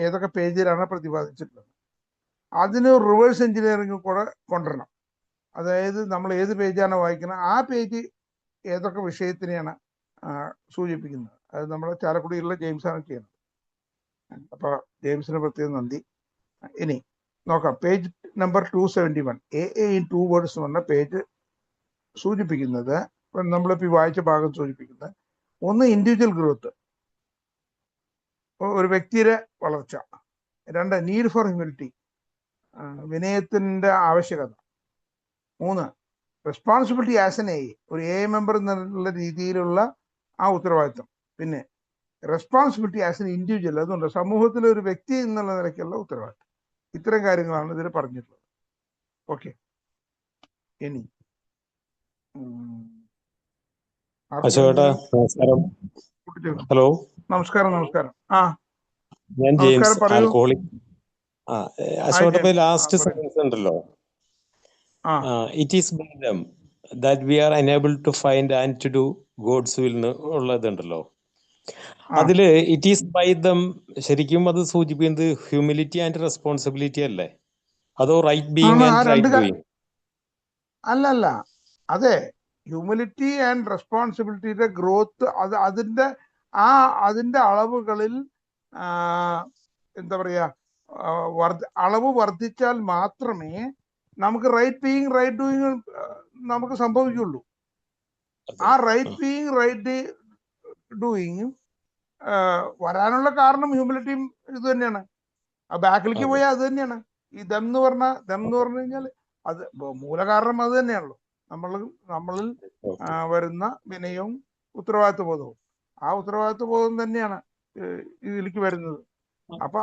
Speaker 2: ഏതൊക്കെ പേജിലാണ് പ്രതിപാദിച്ചിട്ടുള്ളത്. അതിന് റിവേഴ്സ് എഞ്ചിനീയറിംഗ് കൂടെ കൊണ്ടുവരണം. അതായത് നമ്മൾ ഏത് പേജാണ് വായിക്കുന്നത്, ആ പേജ് ഏതൊക്കെ വിഷയത്തിനെയാണ് സൂചിപ്പിക്കുന്നത്. അത് നമ്മുടെ ചാലക്കുടിയിലുള്ള ജെയിംസാണ് ചെയ്യുന്നത്. അപ്പൊ ജെയിംസിന് പ്രത്യേകം നന്ദി. ഇനി നോക്കാം, page number 271 A in 2 words എന്ന് പറഞ്ഞ പേജ് സൂചിപ്പിക്കുന്നത്, നമ്മളിപ്പോൾ ഈ വായിച്ച ഭാഗം സൂചിപ്പിക്കുന്നത്, ഒന്ന് ഇൻഡിവിജ്വൽ ഗ്രോത്ത്, ഒരു വ്യക്തിയുടെ വളർച്ച. രണ്ട്, നീഡ് ഫോർ ഹ്യൂമിലിറ്റി, വിനയത്തിന്റെ ആവശ്യകത. മൂന്ന്, റെസ്പോൺസിബിലിറ്റി ആസ് എൻ എ, ഒരു എ മെമ്പർ എന്നുള്ള രീതിയിലുള്ള ആ ഉത്തരവാദിത്വം. പിന്നെ റെസ്പോൺസിബിലിറ്റി ആസ് എൻ ഇൻഡിവിജ്വൽ, അതുകൊണ്ട് സമൂഹത്തിലെ ഒരു വ്യക്തി എന്നുള്ള നിലയ്ക്കുള്ള ഉത്തരവാദിത്വം. ഇത്തരം കാര്യങ്ങളാണ് ഇതിൽ പറഞ്ഞിട്ടുള്ളത്. ഓക്കെ, ഇനി
Speaker 3: ഹലോ,
Speaker 2: നമസ്കാരം. നമസ്കാരം.
Speaker 3: ഞാൻ ജെയിംസ്, ആൽക്കഹോളിക്. ലാസ്റ്റ് സെന്റൻസ് ഉണ്ടല്ലോ, it is by them that we are unable to find and to do God's will ഉള്ളതുണ്ടല്ലോ. അതില് ഇറ്റ് ഈസ് ബൈ ദം ശരിക്കും അത് സൂചിപ്പിക്കുന്നത് ഹ്യൂമിലിറ്റി ആൻഡ് റെസ്പോൺസിബിലിറ്റി അല്ലേ? അതോ right being and right doing?
Speaker 2: അല്ല, അതെ, ഹ്യൂമിലിറ്റി ആൻഡ് റെസ്പോൺസിബിലിറ്റിയുടെ ഗ്രോത്ത്, അതിന്റെ അളവുകളിൽ എന്താ പറയാ, അളവ് വർദ്ധിച്ചാൽ മാത്രമേ നമുക്ക് റൈറ്റ് ബീയിങ് റൈറ്റ് ഡൂയിങ് നമുക്ക് സംഭവിക്കുള്ളൂ. ആ റൈറ്റ് ബീയിങ് റൈറ്റ് ഡൂയിങ് വരാനുള്ള കാരണം ഹ്യൂമിലിറ്റിയും ഇത് തന്നെയാണ്. ആ ബാക്കിലേക്ക് പോയാൽ അത് തന്നെയാണ്. ഈ ദം എന്ന് പറഞ്ഞു കഴിഞ്ഞാൽ അത് മൂലകാരണം അത് തന്നെയാണല്ലോ. നമ്മളിൽ വരുന്ന വിനയവും ഉത്തരവാദിത്വ ബോധവും, ആ ഉത്തരവാദിത്വ ബോധം തന്നെയാണ് ഇതിലേക്ക് വരുന്നത്. അപ്പൊ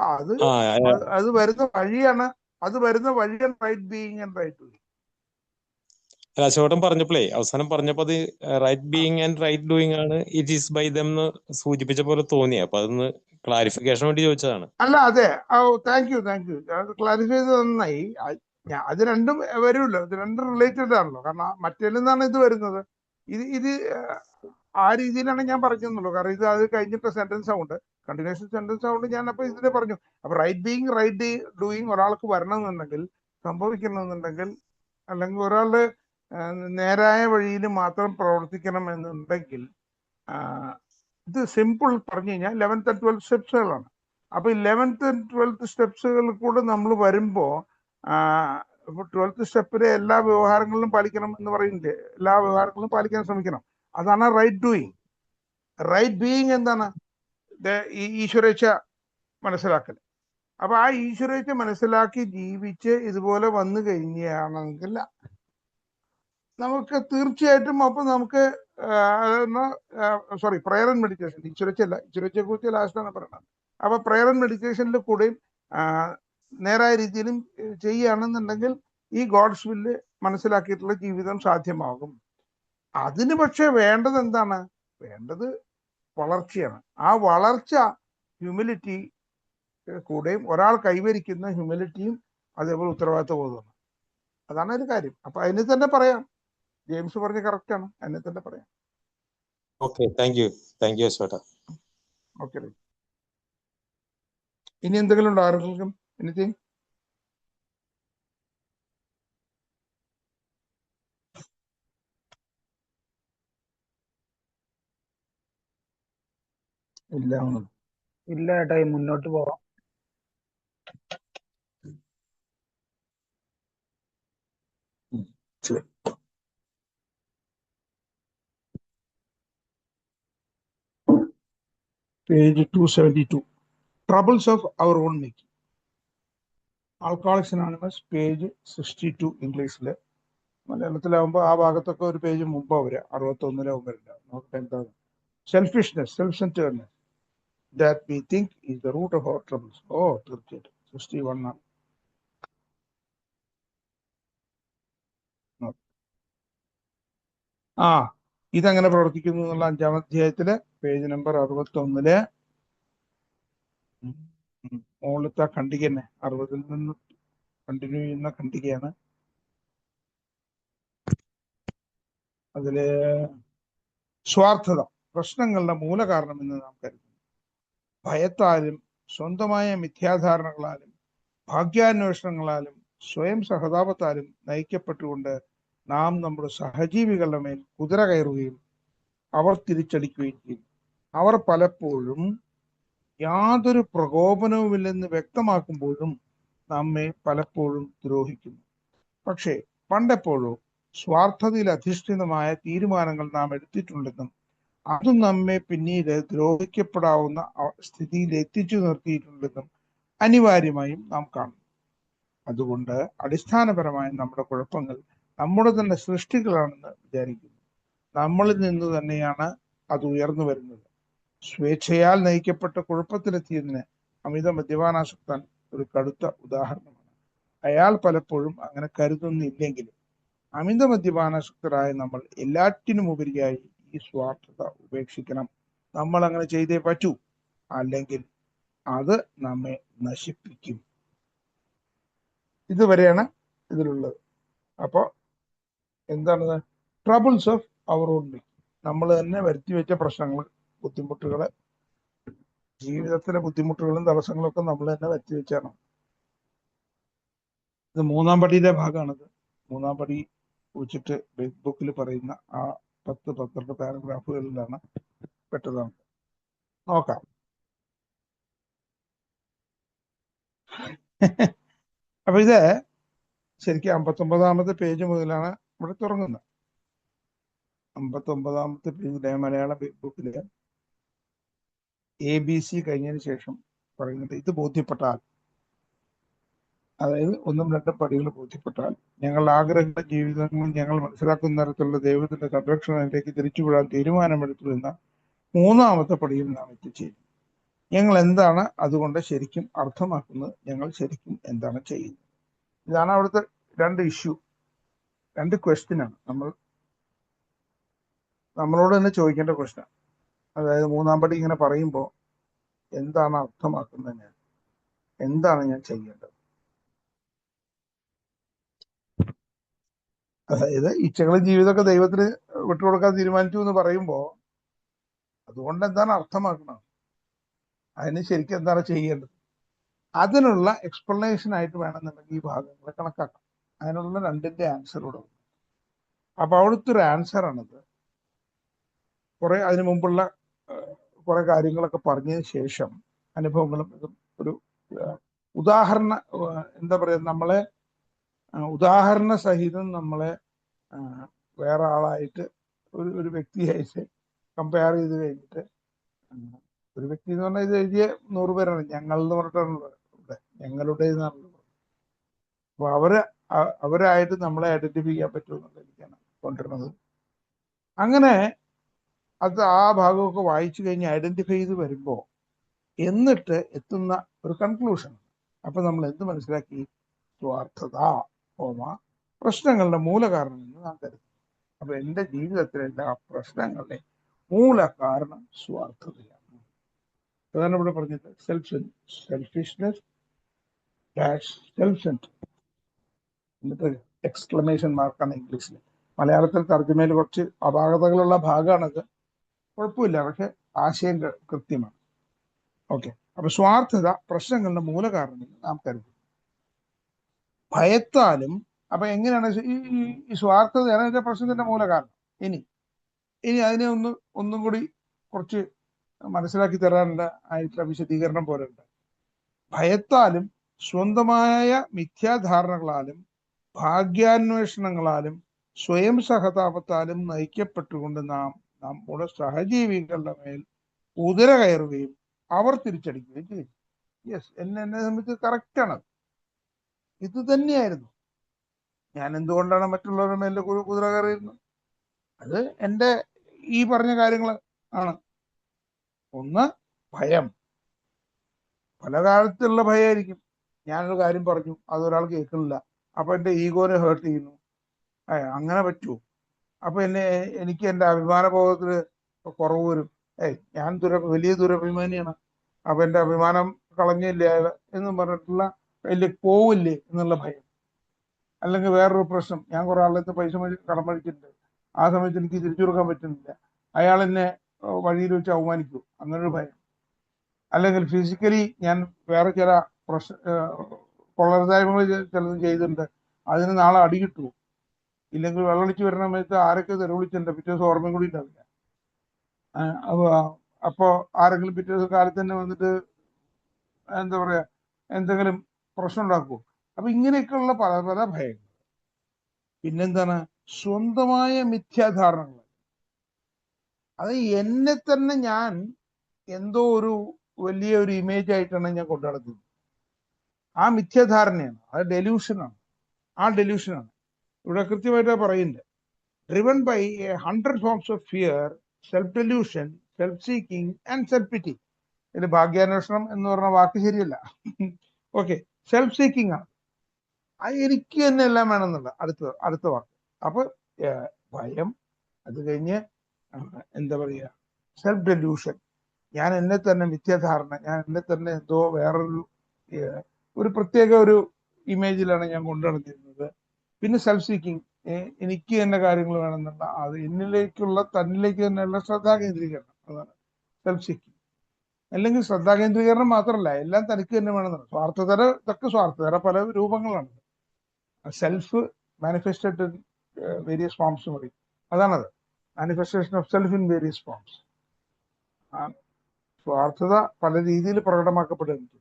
Speaker 2: അത് വരുന്ന വഴിയാണ് right being and right doing.
Speaker 3: രാജോട്ടൻ പറഞ്ഞപ്പോഴേ അവസാനം പറഞ്ഞപ്പോ അത് right being and right doing ആണ്, ഇറ്റ് ഈസ് ബൈ ദം എന്ന് സൂചിപ്പിച്ച പോലെ തോന്നി. അപ്പൊ അതൊന്ന് ക്ലാരിഫിക്കേഷൻ വേണ്ടി ചോദിച്ചതാണ്.
Speaker 2: അല്ല, അതെ, താങ്ക് യു. ക്ലാരിഫൈ ചെയ്ത് നന്നായി. അത് രണ്ടും വരുമല്ലോ, ഇത് രണ്ടും റിലേറ്റഡ് ആണല്ലോ. കാരണം മറ്റേതിൽ നിന്നാണ് ഇത് വരുന്നത്. ഇത് ആ രീതിയിലാണ് ഞാൻ പറഞ്ഞെന്നുള്ളൂ. കാരണം ഇത് അത് കഴിഞ്ഞിട്ട് സെന്റൻസ് ആവുണ്ട്, കണ്ടിന്യൂഷൻ സെന്റൻസ് ആവുണ്ട്. ഞാൻ അപ്പൊ ഇതിനെ പറഞ്ഞു. അപ്പൊ റൈറ്റ് ബീയിങ് റൈറ്റ് ഡൂയിങ് ഒരാൾക്ക് വരണമെന്നുണ്ടെങ്കിൽ, സംഭവിക്കണമെന്നുണ്ടെങ്കിൽ, അല്ലെങ്കിൽ ഒരാളുടെ നേരായ വഴിയിൽ മാത്രം പ്രവർത്തിക്കണം എന്നുണ്ടെങ്കിൽ, ഇത് സിമ്പിൾ പറഞ്ഞു കഴിഞ്ഞാൽ 11th and 12th സ്റ്റെപ്സുകളാണ്. അപ്പൊ ഈ 11th and 12th സ്റ്റെപ്സുകൾ കൂടെ നമ്മൾ വരുമ്പോ, ഇപ്പൊ 12th സ്റ്റെപ്പിലെ എല്ലാ വ്യവഹാരങ്ങളിലും പാലിക്കണം എന്ന് പറയുന്നില്ലേ, എല്ലാ വ്യവഹാരങ്ങളിലും പാലിക്കാൻ ശ്രമിക്കണം. അതാണ് റൈറ്റ് ഡൂയിങ്. റൈറ്റ് ബീയിങ് എന്താണ്? ഈ ഈശ്വരേച്ഛ മനസ്സിലാക്കൽ. അപ്പൊ ആ ഈശ്വരേച്ഛ മനസ്സിലാക്കി ജീവിച്ച് ഇതുപോലെ വന്നു കഴിഞ്ഞാണെങ്കിൽ നമുക്ക് തീർച്ചയായിട്ടും, അപ്പൊ നമുക്ക് പ്രയർ ആൻഡ് മെഡിറ്റേഷൻ, ഈശ്വരച്ചയെ കുറിച്ച് ലാസ്റ്റാണ് പറയുന്നത്. അപ്പൊ പ്രയർ ആൻഡ് മെഡിറ്റേഷനിൽ കൂടെയും നേരായ രീതിയിലും ചെയ്യുകയാണെന്നുണ്ടെങ്കിൽ ഈ ഗോഡ്സ് വില്ല് മനസ്സിലാക്കിയിട്ടുള്ള ജീവിതം സാധ്യമാകും. അതിന് പക്ഷെ വേണ്ടത് എന്താണ്? വേണ്ടത് വളർച്ചയാണ്. ആ വളർച്ച ഹ്യൂമിലിറ്റി കൂടെയും, ഒരാൾ കൈവരിക്കുന്ന ഹ്യൂമിലിറ്റിയും അതേപോലെ ഉത്തരവാദിത്വ ബോധമാണ്. അതാണ് ഒരു കാര്യം. അപ്പൊ അതിന് തന്നെ പറയാം, ജെയിംസ് പറഞ്ഞ കറക്റ്റ് ആണ്, അതിനെ തന്നെ പറയാം.
Speaker 3: ഓക്കെ, താങ്ക് യു ചേട്ടാ.
Speaker 2: ഓക്കെ, ഇനി എന്തെങ്കിലും ഉണ്ടോ ആർക്കെങ്കിലും? എനിത്തിങ്?
Speaker 1: ഇല്ല ഏട്ടാ, മുന്നോട്ട് പോവാം.
Speaker 2: Page 272. Troubles of our own making. Alcoholics Anonymous, page 62 ഇംഗ്ലീഷില്. മലയാളത്തിലാവുമ്പോൾ ആ ഭാഗത്തൊക്കെ ഒരു പേജ് മുമ്പാ വരിക, 61 വരില്ല. നോക്കട്ടെ എന്താണ്. Selfishness, self centredness, that we think is the root of our troubles. Oh, തീർച്ചയായിട്ടും 61 ആണ്. ഇതെങ്ങനെ പ്രവർത്തിക്കുന്നു എന്നുള്ള 5-ാം അധ്യായത്തില് പേജ് നമ്പർ 61 മുകളിലത്തെ ഖണ്ഡിക തന്നെ, 60-ൽ നിന്ന് കണ്ടിന്യൂ ചെയ്യുന്ന ഖണ്ഡികയാണ്. അതില് സ്വാർത്ഥത പ്രശ്നങ്ങളുടെ മൂലകാരണം എന്ന് നാം കരുതുന്നു. ഭയത്താലും സ്വന്തമായ മിഥ്യാധാരണകളാലും ഭാഗ്യാന്വേഷണങ്ങളാലും സ്വയം സഹതാപത്താലും നയിക്കപ്പെട്ടുകൊണ്ട് നാം നമ്മുടെ സഹജീവികളുടെ മേൽ കുതിര കയറുകയും അവർ തിരിച്ചടിക്കുകയും ചെയ്യും. അവർ പലപ്പോഴും യാതൊരു പ്രകോപനവുമില്ലെന്ന് വ്യക്തമാക്കുമ്പോഴും നമ്മെ പലപ്പോഴും ദ്രോഹിക്കുന്നു. പക്ഷേ പണ്ടെപ്പോഴോ സ്വാർത്ഥതയിൽ അധിഷ്ഠിതമായ തീരുമാനങ്ങൾ നാം എടുത്തിട്ടുണ്ടെന്നും അതും നമ്മെ പിന്നീട് ദ്രോഹിക്കപ്പെടാവുന്ന സ്ഥിതിയിൽ എത്തിച്ചു നിർത്തിയിട്ടുണ്ടെന്നും അനിവാര്യമായും നാം കാണുന്നു. അതുകൊണ്ട് അടിസ്ഥാനപരമായ നമ്മുടെ കുഴപ്പങ്ങൾ നമ്മുടെ തന്നെ സൃഷ്ടികളാണെന്ന് വിചാരിക്കുന്നു. നമ്മളിൽ നിന്ന് തന്നെയാണ് അത് ഉയർന്നു വരുന്നത്. സ്വേച്ഛയാൽ നയിക്കപ്പെട്ട കുഴപ്പത്തിലെത്തിയതിന് അമിത മദ്യപാനാസക്തൻ ഒരു കടുത്ത ഉദാഹരണമാണ്. അയാൾ പലപ്പോഴും അങ്ങനെ കരുതുന്നില്ലെങ്കിലും അമിത മദ്യപാനാസക്തരായ നമ്മൾ എല്ലാറ്റിനുമുപരിയായി ഈ സ്വാർത്ഥത ഉപേക്ഷിക്കണം. നമ്മൾ അങ്ങനെ ചെയ്തേ പറ്റൂ, അല്ലെങ്കിൽ അത് നമ്മെ നശിപ്പിക്കും. ഇതുവരെയാണ് ഇതിലുള്ളത്. അപ്പോ എന്താണ് troubles of our own making? നമ്മൾ തന്നെ വരുത്തി വെച്ച പ്രശ്നങ്ങൾ, ബുദ്ധിമുട്ടുകള്, ജീവിതത്തിലെ ബുദ്ധിമുട്ടുകളും തടസ്സങ്ങളും ഒക്കെ നമ്മൾ തന്നെ വരുത്തി വെച്ചാണ്. ഇത് 3-ാം പടിയിലെ ഭാഗമാണിത്. 3-ാം പടി കുറിച്ചിട്ട് ബിഗ് ബുക്കിൽ പറയുന്ന ആ 10-12 പാരഗ്രാഫുകളിലാണ് പെട്ടതാണ്. നോക്കാം. അപ്പൊ ഇത് ശരിക്കും 59-ാമത്തെ പേജ് മുതലാണ് ഇവിടെ തുടങ്ങുന്നത്. 59-ാമത്തെ പേജിലെ മലയാള ബിഗ് ബുക്കില് ABC കഴിഞ്ഞതിന് ശേഷം പറയുന്നത്, ഇത് ബോധ്യപ്പെട്ടാൽ, അതായത് 1-2 പടികൾ ബോധ്യപ്പെട്ടാൽ ഞങ്ങളുടെ ആഗ്രഹങ്ങളുടെ ജീവിതങ്ങളും ഞങ്ങൾ മനസ്സിലാക്കുന്ന തരത്തിലുള്ള ദൈവത്തിന്റെ സംരക്ഷണത്തിലേക്ക് തിരിച്ചുവിടാൻ തീരുമാനമെടുത്തു എന്ന 3-ാമത്തെ പടിയിൽ നാം എത്തിച്ചേരും. ഞങ്ങൾ എന്താണ് അതുകൊണ്ട് ശരിക്കും അർത്ഥമാക്കുന്നത്? ഞങ്ങൾ ശരിക്കും എന്താണ് ചെയ്യുന്നത്? ഇതാണ് അവിടുത്തെ 2 ഇഷ്യൂ, 2 ക്വസ്റ്റ്യനാണ് നമ്മളോട് തന്നെ ചോദിക്കേണ്ട ക്വസ്റ്റ്യൻ. അതായത് 3-ാം പടി ഇങ്ങനെ പറയുമ്പോൾ എന്താണ് അർത്ഥമാക്കുന്നത്, ഞാൻ എന്താണ് ഞാൻ ചെയ്യേണ്ടത്? അതായത് ഇച്ഛകളും ജീവിതമൊക്കെ ദൈവത്തിന് വിട്ടുകൊടുക്കാൻ തീരുമാനിച്ചു എന്ന് പറയുമ്പോൾ അതുകൊണ്ട് എന്താണ് അർത്ഥമാക്കുന്നത്, അതിന് ശരിക്കും എന്താണ് ചെയ്യേണ്ടത്, അതിനുള്ള എക്സ്പ്ലനേഷൻ ആയിട്ട് വേണമെന്നുണ്ടെങ്കിൽ ഈ ഭാഗങ്ങളെ കണക്കാക്കാം. അതിനുള്ള 2ന്റെ ആൻസർ ഇവിടെ ഉണ്ട്. അപ്പൊ അവിടുത്തെ ഒരു ആൻസറാണത്. കുറെ അതിനു മുമ്പുള്ള കുറെ കാര്യങ്ങളൊക്കെ പറഞ്ഞതിന് ശേഷം അനുഭവങ്ങളും ഇതും ഒരു ഉദാഹരണ, എന്താ പറയുക, നമ്മളെ ഉദാഹരണ സഹിതം നമ്മളെ വേറെ ആളായിട്ട് ഒരു വ്യക്തിയായിട്ട് കമ്പയർ ചെയ്ത് കഴിഞ്ഞിട്ട്, ഒരു വ്യക്തി എന്ന് പറഞ്ഞാൽ ഇത് എഴുതിയ 100 പേരാണ്, ഞങ്ങൾ എന്ന് പറഞ്ഞിട്ടാണുള്ളത് ഇവിടെ, ഞങ്ങളുടെ എന്നാണുള്ളത്. അപ്പൊ അവരായിട്ട് നമ്മളെ ഐഡന്റിഫൈ ചെയ്യാൻ പറ്റുമെന്നുള്ള രീതിക്കാണ് കൊണ്ടുവരുന്നത്. അങ്ങനെ അത് ആ ഭാഗമൊക്കെ വായിച്ചു കഴിഞ്ഞ് ഐഡന്റിഫൈ ചെയ്ത് വരുമ്പോൾ എന്നിട്ട് എത്തുന്ന ഒരു കൺക്ലൂഷൻ. അപ്പൊ നമ്മൾ എന്ത് മനസ്സിലാക്കി? സ്വാർത്ഥത പ്രശ്നങ്ങളുടെ മൂലകാരണം എന്ന് നാം കരുതുന്നു. അപ്പൊ എൻ്റെ ജീവിതത്തിലെ എല്ലാ പ്രശ്നങ്ങളുടെ മൂല കാരണം സ്വാർത്ഥതയാണ്. അതാണ് ഇവിടെ പറഞ്ഞത്. സെൽഫിഷ്നെസ്, സെൽഫ് സെന്റർ, എന്നിട്ട് എക്സ്ക്ലമേഷൻ മാർക്കാണ് ഇംഗ്ലീഷിൽ. മലയാളത്തിൽ തർജ്ജമയിൽ കുറച്ച് അപാകതകളുള്ള ഭാഗമാണത്, കുഴപ്പമില്ല, പക്ഷെ ആശയം കൃത്യമാണ്. ഓക്കെ. അപ്പൊ സ്വാർത്ഥത പ്രശ്നങ്ങളുടെ മൂലകാരണം നാം കരുതുന്നു. ഭയത്താലും, അപ്പൊ എങ്ങനെയാണ് ഈ സ്വാർത്ഥതയാണ് ഇതിന്റെ പ്രശ്നത്തിന്റെ മൂലകാരണം. ഇനി അതിനെ ഒന്നും കൂടി കുറച്ച് മനസ്സിലാക്കി തരാനുള്ള ആയിട്ടുള്ള വിശദീകരണം പോലെ ഉണ്ട്. ഭയത്താലും സ്വന്തമായ മിഥ്യാധാരണകളാലും ഭാഗ്യാന്വേഷണങ്ങളാലും സ്വയം സഹതാപത്താലും നയിക്കപ്പെട്ടുകൊണ്ട് നാം നമ്മുടെ സഹജീവികളുടെ മേൽ കുതിര കയറുകയും അവർ തിരിച്ചടിക്കുകയും ചെയ്തു. യെസ്, എന്നെ സംബന്ധിച്ച് കറക്റ്റാണ്. ഇത് തന്നെയായിരുന്നു. ഞാൻ എന്തുകൊണ്ടാണ് മറ്റുള്ളവരുടെ മേലെ കുതിര കയറിയിരുന്നത്? അത് എൻ്റെ ഈ പറഞ്ഞ കാര്യങ്ങൾ ആണ്. ഒന്ന്, ഭയം. പല കാലത്തുള്ള ഭയമായിരിക്കും. ഞാനൊരു കാര്യം പറഞ്ഞു, അതൊരാൾ കേൾക്കുന്നില്ല, അപ്പൊ എൻ്റെ ഈഗോനെ ഹേർട്ട് ചെയ്യുന്നു. അങ്ങനെ പറ്റുമോ? അപ്പൊ എനിക്ക് എൻ്റെ അഭിമാനബോധത്തിന് കുറവ് വരും. ഞാൻ വലിയ ദുരഭിമാനിയാണ്, അപ്പൊ എൻ്റെ അഭിമാനം കളഞ്ഞില്ലേ എന്നും പറഞ്ഞിട്ടുള്ള വലിയ പോവില്ലേ എന്നുള്ള ഭയം. അല്ലെങ്കിൽ വേറൊരു പ്രശ്നം, ഞാൻ കുറെ ആളുടെ പൈസ കടം മേടിച്ചിട്ടുണ്ട്, ആ സമയത്ത് എനിക്ക് തിരിച്ചു കൊടുക്കാൻ പറ്റുന്നില്ല, അയാൾ എന്നെ വഴിയിൽ വെച്ച് അവമാനിക്കൂ, അങ്ങനൊരു ഭയം. അല്ലെങ്കിൽ ഫിസിക്കലി ഞാൻ വേറെ ചില കൊള്ളരുതായ്മകൾ ചിലത് ചെയ്തിട്ടുണ്ട്, അതിന് നാളെ അടി കിട്ടുമോ? ഇല്ലെങ്കിൽ വെള്ളമടിച്ച് വരുന്ന സമയത്ത് ആരൊക്കെ തെരുവിളിച്ചിട്ടുണ്ട്, പിറ്റേ ദിവസം ഓർമ്മയും കൂടി ഉണ്ടാവില്ല. അപ്പോ ആരെങ്കിലും പിറ്റേ ദിവസം കാലത്ത് തന്നെ വന്നിട്ട് എന്താ പറയാ, എന്തെങ്കിലും പ്രശ്നം ഉണ്ടാക്കുമോ? അപ്പൊ ഇങ്ങനെയൊക്കെയുള്ള പല പല ഭയങ്ങൾ. പിന്നെന്താണ്? സ്വന്തമായ മിഥ്യാധാരണകൾ. അത് എന്നെ തന്നെ ഞാൻ എന്തോ ഒരു വലിയ ഒരു ഇമേജ് ആയിട്ടാണ് ഞാൻ കൊണ്ടു നടക്കുന്നത്. ആ മിഥ്യാധാരണയാണ്, അത് ഡെലൂഷനാണ്. ആ ഡെലൂഷനാണ് ഇവിടെ കൃത്യമായിട്ട് പറയുന്നത്. Driven by 100 forms of fear, self delusion, self seeking and self pity. ഇത് ഭാഗ്യാന്വേഷണം എന്ന് പറഞ്ഞ വാക്ക് ശരിയല്ല. ഓക്കെ, സെൽഫ് സീക്കിംഗ് ആണ്. അത് എനിക്ക് തന്നെ എല്ലാം വേണമെന്നുള്ള അടുത്ത വാക്ക്. അപ്പൊ ഭയം, അത് കഴിഞ്ഞ് എന്താ പറയുക, സെൽഫ് ഡെലൂഷൻ, ഞാൻ എന്നെ തന്നെ മിഥ്യാധാരണ, ഞാൻ എന്നെ തന്നെ എന്തോ വേറൊരു പ്രത്യേക ഒരു ഇമേജിലാണ് ഞാൻ കൊണ്ടു നടന്നിരുന്നത്. പിന്നെ സെൽഫ് സീക്കിംഗ്, എനിക്ക് തന്നെ കാര്യങ്ങൾ വേണമെന്നുള്ള അത് തന്നിലേക്ക് തന്നെയുള്ള ശ്രദ്ധാകേന്ദ്രീകരണം, അതാണ് സെൽഫ് സീക്കിംഗ്. അല്ലെങ്കിൽ ശ്രദ്ധാകേന്ദ്രീകരണം മാത്രമല്ല, എല്ലാം തനിക്ക് തന്നെ വേണമെന്നാണ്. ഇതൊക്കെ സ്വാർത്ഥതര പല രൂപങ്ങളാണ്. Self manifested in various forms പറയും, അതാണത്. Manifestation of self in various forms. സ്വാർത്ഥത പല രീതിയിൽ പ്രകടമാക്കപ്പെടുന്നുണ്ട്.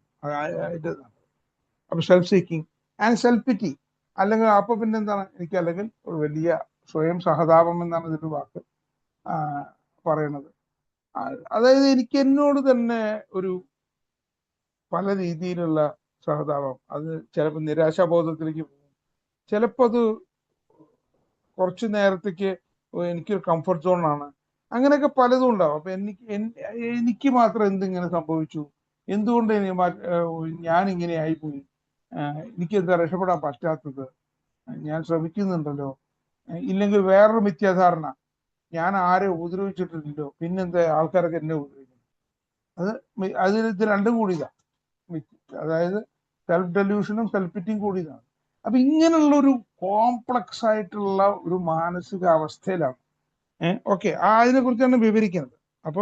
Speaker 2: അപ്പൊ self seeking and self pity, അല്ലെങ്കിൽ അപ്പൊ പിന്നെന്താണ്, എനിക്ക് അല്ലെങ്കിൽ ഒരു വലിയ സ്വയം സഹതാപം എന്നാണ് ഇതിന്റെ വാക്ക് പറയണത്. അതായത് എനിക്ക് എന്നോട് തന്നെ ഒരു പല രീതിയിലുള്ള സഹതാപം. അത് ചിലപ്പോൾ നിരാശാബോധത്തിലേക്ക് പോകും, ചിലപ്പോൾ അത് കുറച്ചു നേരത്തേക്ക് എനിക്കൊരു കംഫർട്ട് സോണാണ്. അങ്ങനെയൊക്കെ പലതും ഉണ്ടാവും. അപ്പൊ എനിക്ക് മാത്രം എന്തിങ്ങനെ സംഭവിച്ചു, എന്തുകൊണ്ട് ഞാൻ ഇങ്ങനെ ആയിപ്പോയി, എനിക്ക് എന്താ രക്ഷപ്പെടാൻ പറ്റാത്തത്, ഞാൻ ശ്രമിക്കുന്നുണ്ടല്ലോ. ഇല്ലെങ്കിൽ വേറൊരു മിഥ്യാധാരണ, ഞാൻ ആരെ ഉപദ്രവിച്ചിട്ടില്ലല്ലോ, പിന്നെന്താ ആൾക്കാരൊക്കെ എന്നെ ഉപദ്രവിക്കുന്നു. ഇത് രണ്ടും കൂടിയതാണ്. അതായത് സെൽഫ് ഡെലൂഷനും സെൽഫ് പിറ്റിയും കൂടിയതാണ്. അപ്പൊ ഇങ്ങനെയുള്ള ഒരു കോംപ്ലക്സ് ആയിട്ടുള്ള ഒരു മാനസിക അവസ്ഥയിലാണ്. ഓക്കെ, അതിനെ കുറിച്ചാണ് വിവരിക്കുന്നത്. അപ്പൊ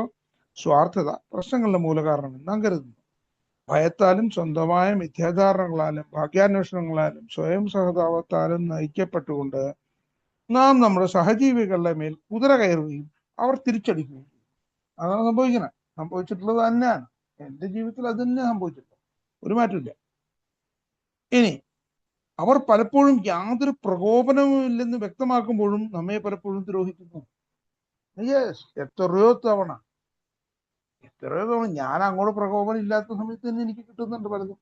Speaker 2: സ്വാർത്ഥത പ്രശ്നങ്ങളുടെ മൂലകാരണമെന്ന് നാം കരുതുന്നു. ഭയത്താലും സ്വന്തമായ മിഥ്യാധാരണകളാലും ഭാഗ്യാന്വേഷണങ്ങളാലും സ്വയം സഹതാപത്താലും നയിക്കപ്പെട്ടുകൊണ്ട് നാം നമ്മുടെ സഹജീവികളുടെ മേൽ കുതിര കയറുകയും അവർ തിരിച്ചടിക്കുകയും ചെയ്യും. അതാണ് സംഭവിച്ചിട്ടുള്ളത് തന്നെയാണ്. എൻ്റെ ജീവിതത്തിൽ അത് തന്നെ സംഭവിച്ചിട്ടുള്ളത്, ഒരു മാറ്റമില്ല. ഇനി അവർ പലപ്പോഴും യാതൊരു പ്രകോപനവും ഇല്ലെന്ന് വ്യക്തമാക്കുമ്പോഴും നമ്മെ പലപ്പോഴും ദ്രോഹിക്കുന്നു. യെസ്, എത്രയോ തവണ ഞാൻ അങ്ങോട്ട് പ്രകോപനം ഇല്ലാത്ത സമയത്ത് തന്നെ എനിക്ക് കിട്ടുന്നുണ്ട് പലതും.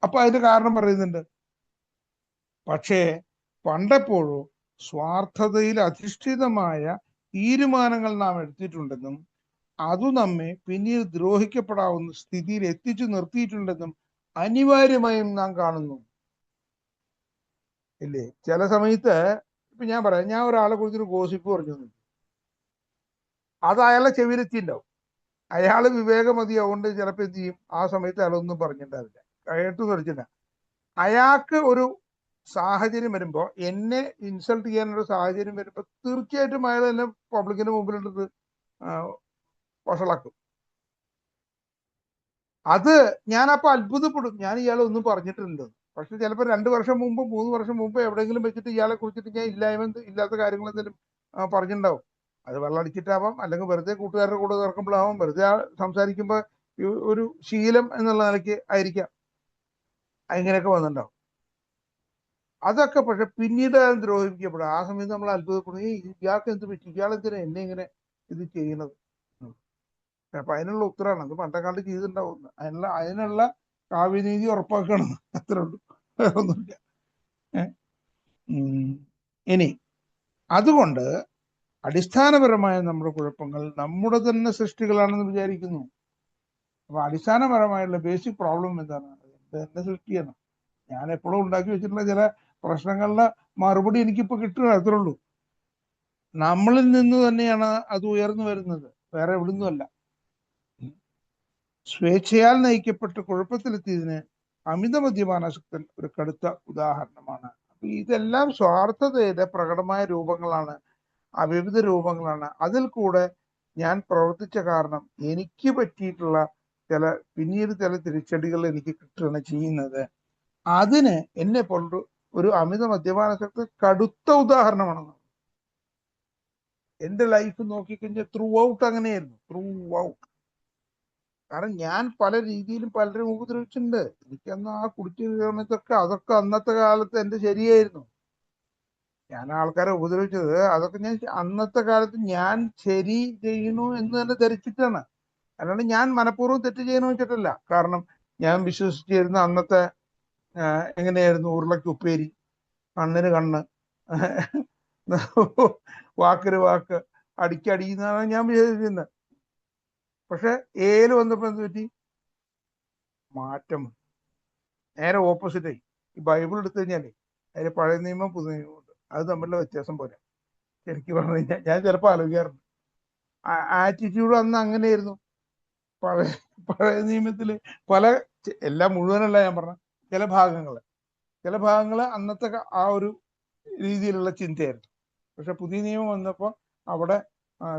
Speaker 2: അപ്പൊ അതിന്റെ കാരണം പറയുന്നുണ്ട്. പക്ഷേ പണ്ടെപ്പോഴോ സ്വാർത്ഥതയിൽ അധിഷ്ഠിതമായ തീരുമാനങ്ങൾ നാം എടുത്തിട്ടുണ്ടെന്നും അതു നമ്മെ പിന്നീട് ദ്രോഹിക്കപ്പെടാവുന്ന സ്ഥിതിയിൽ എത്തിച്ചു നിർത്തിയിട്ടുണ്ടെന്നും അനിവാര്യമായും നാം കാണുന്നു. ഇല്ലേ? ചില സമയത്ത് ഇപ്പൊ ഞാൻ പറയാം, ഞാൻ ഒരാളെ കുറിച്ചൊരു ഗോസിപ്പ് പറഞ്ഞു, അത് അയാളെ ചെവിയിലെത്തിണ്ടാവും. അയാള് വിവേകമതിയാവുകൊണ്ട് ചിലപ്പോൾ എന്ത് ചെയ്യും, ആ സമയത്ത് അയാളൊന്നും പറഞ്ഞിട്ടുണ്ടാവില്ല, കേട്ടു ധരിച്ചില്ല. അയാൾക്ക് ഒരു സാഹചര്യം വരുമ്പോൾ, എന്നെ ഇൻസൾട്ട് ചെയ്യാനൊരു സാഹചര്യം വരുമ്പോൾ തീർച്ചയായിട്ടും അയാൾ എന്നെ പബ്ലിക്കിന്റെ മുമ്പിലിട്ട് വഷളാക്കും. അത് ഞാനപ്പോൾ അത്ഭുതപ്പെടും, ഞാൻ ഇയാളെ ഒന്നും പറഞ്ഞിട്ടുണ്ട്. പക്ഷെ ചിലപ്പോൾ 2 വർഷം മുമ്പ് 3 വർഷം മുമ്പ് എവിടെയെങ്കിലും വെച്ചിട്ട് ഇയാളെ കുറിച്ചിട്ട് ഞാൻ ഇല്ലാത്ത കാര്യങ്ങൾ എന്തെങ്കിലും പറഞ്ഞിട്ടുണ്ടാവും. അത് വെള്ളമടിച്ചിട്ടാവാം, അല്ലെങ്കിൽ വെറുതെ കൂട്ടുകാരുടെ കൂടെ ഇറക്കുമ്പോഴാവാം, വെറുതെ സംസാരിക്കുമ്പോൾ ഒരു ശീലം എന്നുള്ള നിലയ്ക്ക് ആയിരിക്കാം, ഇങ്ങനെയൊക്കെ വന്നിട്ടുണ്ടാവും. അതൊക്കെ പക്ഷെ പിന്നീട് ദ്രോഹിക്കപ്പെടും. ആ സമയത്ത് നമ്മൾ അത്ഭുതപ്പെടും, ഇയാൾക്ക് എന്ത് പറ്റി, ഇയാളെന്തിനാ എന്നെ ഇങ്ങനെ ഇത് ചെയ്യുന്നത്. അപ്പൊ അതിനുള്ള ഉത്തരമാണ് അത് പണ്ടക്കാണ്ട് ചെയ്തിട്ടുണ്ടാവും. അതിനുള്ള കാവ്യനീതി ഉറപ്പാക്കണം, അത്രേ ഉള്ളൂ, വേറെ ഒന്നുമില്ല. ഇനി അതുകൊണ്ട് അടിസ്ഥാനപരമായ നമ്മുടെ കുഴപ്പങ്ങൾ നമ്മുടെ തന്നെ സൃഷ്ടികളാണെന്ന് വിചാരിക്കുന്നു. അപ്പൊ അടിസ്ഥാനപരമായുള്ള ബേസിക് പ്രോബ്ലം എന്താണ്? എന്റെ സൃഷ്ടിയാണ്. ഞാൻ എപ്പോഴും ഉണ്ടാക്കി വെച്ചിട്ടുള്ള ചില പ്രശ്നങ്ങളുടെ മറുപടി എനിക്കിപ്പോ കിട്ടുക, അത്രേ ഉള്ളൂ. നമ്മളിൽ നിന്ന് തന്നെയാണ് അത് ഉയർന്നു വരുന്നത്, വേറെ എവിടുന്നുമല്ല. സ്വേച്ഛയാൽ നയിക്കപ്പെട്ട് കുഴപ്പത്തിലെത്തിയതിന് അമിത മദ്യപാനാസക്തൻ ഒരു കടുത്ത ഉദാഹരണമാണ്. അപ്പൊ ഇതെല്ലാം സ്വാർത്ഥതയുടെ പ്രകടമായ രൂപങ്ങളാണ്, വിവിധ രൂപങ്ങളാണ്. അതിൽ കൂടെ ഞാൻ പ്രവർത്തിച്ച കാരണം എനിക്ക് പറ്റിയിട്ടുള്ള പിന്നീട് ചില തിരിച്ചടികൾ എനിക്ക് കിട്ടുകയാണ് ചെയ്യുന്നത്. അതിന് എന്നെ പോലൊരു ഒരു അമിത മദ്യപാനാസക്തി കടുത്ത ഉദാഹരണമാണ്. എന്റെ ലൈഫ് നോക്കിക്കഴിഞ്ഞാൽ ത്രൂ ഔട്ട് അങ്ങനെയായിരുന്നു, ത്രൂ ഔട്ട്. കാരണം ഞാൻ പല രീതിയിലും പലരും ഉപദ്രവിച്ചിട്ടുണ്ട്. എനിക്കന്ന് ആ കുടിച്ച സമയത്തൊക്കെ അതൊക്കെ അന്നത്തെ കാലത്ത് എന്റെ ശരിയായിരുന്നു. ഞാൻ ആൾക്കാരെ ഉപദ്രവിച്ചത് അതൊക്കെ ഞാൻ അന്നത്തെ കാലത്ത് ഞാൻ ശരി ചെയ്യണു എന്ന് തന്നെ ധരിച്ചിട്ടാണ്. അല്ലാണ്ട് ഞാൻ മനഃപൂർവ്വം തെറ്റ് ചെയ്യണമെന്ന് വെച്ചിട്ടല്ല. കാരണം ഞാൻ വിശ്വസിച്ചിരുന്ന അന്നത്തെ എങ്ങനെയായിരുന്നു, ഉരുളയ്ക്ക് ഉപ്പേരി, കണ്ണിന് കണ്ണ്, വാക്കിന് വാക്ക്, അടിക്കടി എന്നാണ് ഞാൻ വിചാരിച്ചിരുന്നത്. പക്ഷെ ഏല് വന്നപ്പോ എന്ത് പറ്റി? മാറ്റം നേരെ ഓപ്പോസിറ്റായി. ഈ ബൈബിൾ എടുത്തു കഴിഞ്ഞാലേ അതിൽ പഴയ നിയമം പുതിയ നിയമമുണ്ട്, അത് തമ്മിലുള്ള വ്യത്യാസം പോലെ. ശരിക്കും പറഞ്ഞു കഴിഞ്ഞാൽ ഞാൻ ചിലപ്പോൾ ആലോചിക്കാറുണ്ട്, ആറ്റിറ്റ്യൂഡ് അന്ന് അങ്ങനെയായിരുന്നു. പഴയ നിയമത്തില് എല്ലാം മുഴുവനല്ല ഞാൻ പറഞ്ഞ, ചില ഭാഗങ്ങൾ അന്നത്തെ ആ ഒരു രീതിയിലുള്ള ചിന്തയായിരുന്നു. പക്ഷെ പുതിയ നിയമം വന്നപ്പോൾ അവിടെ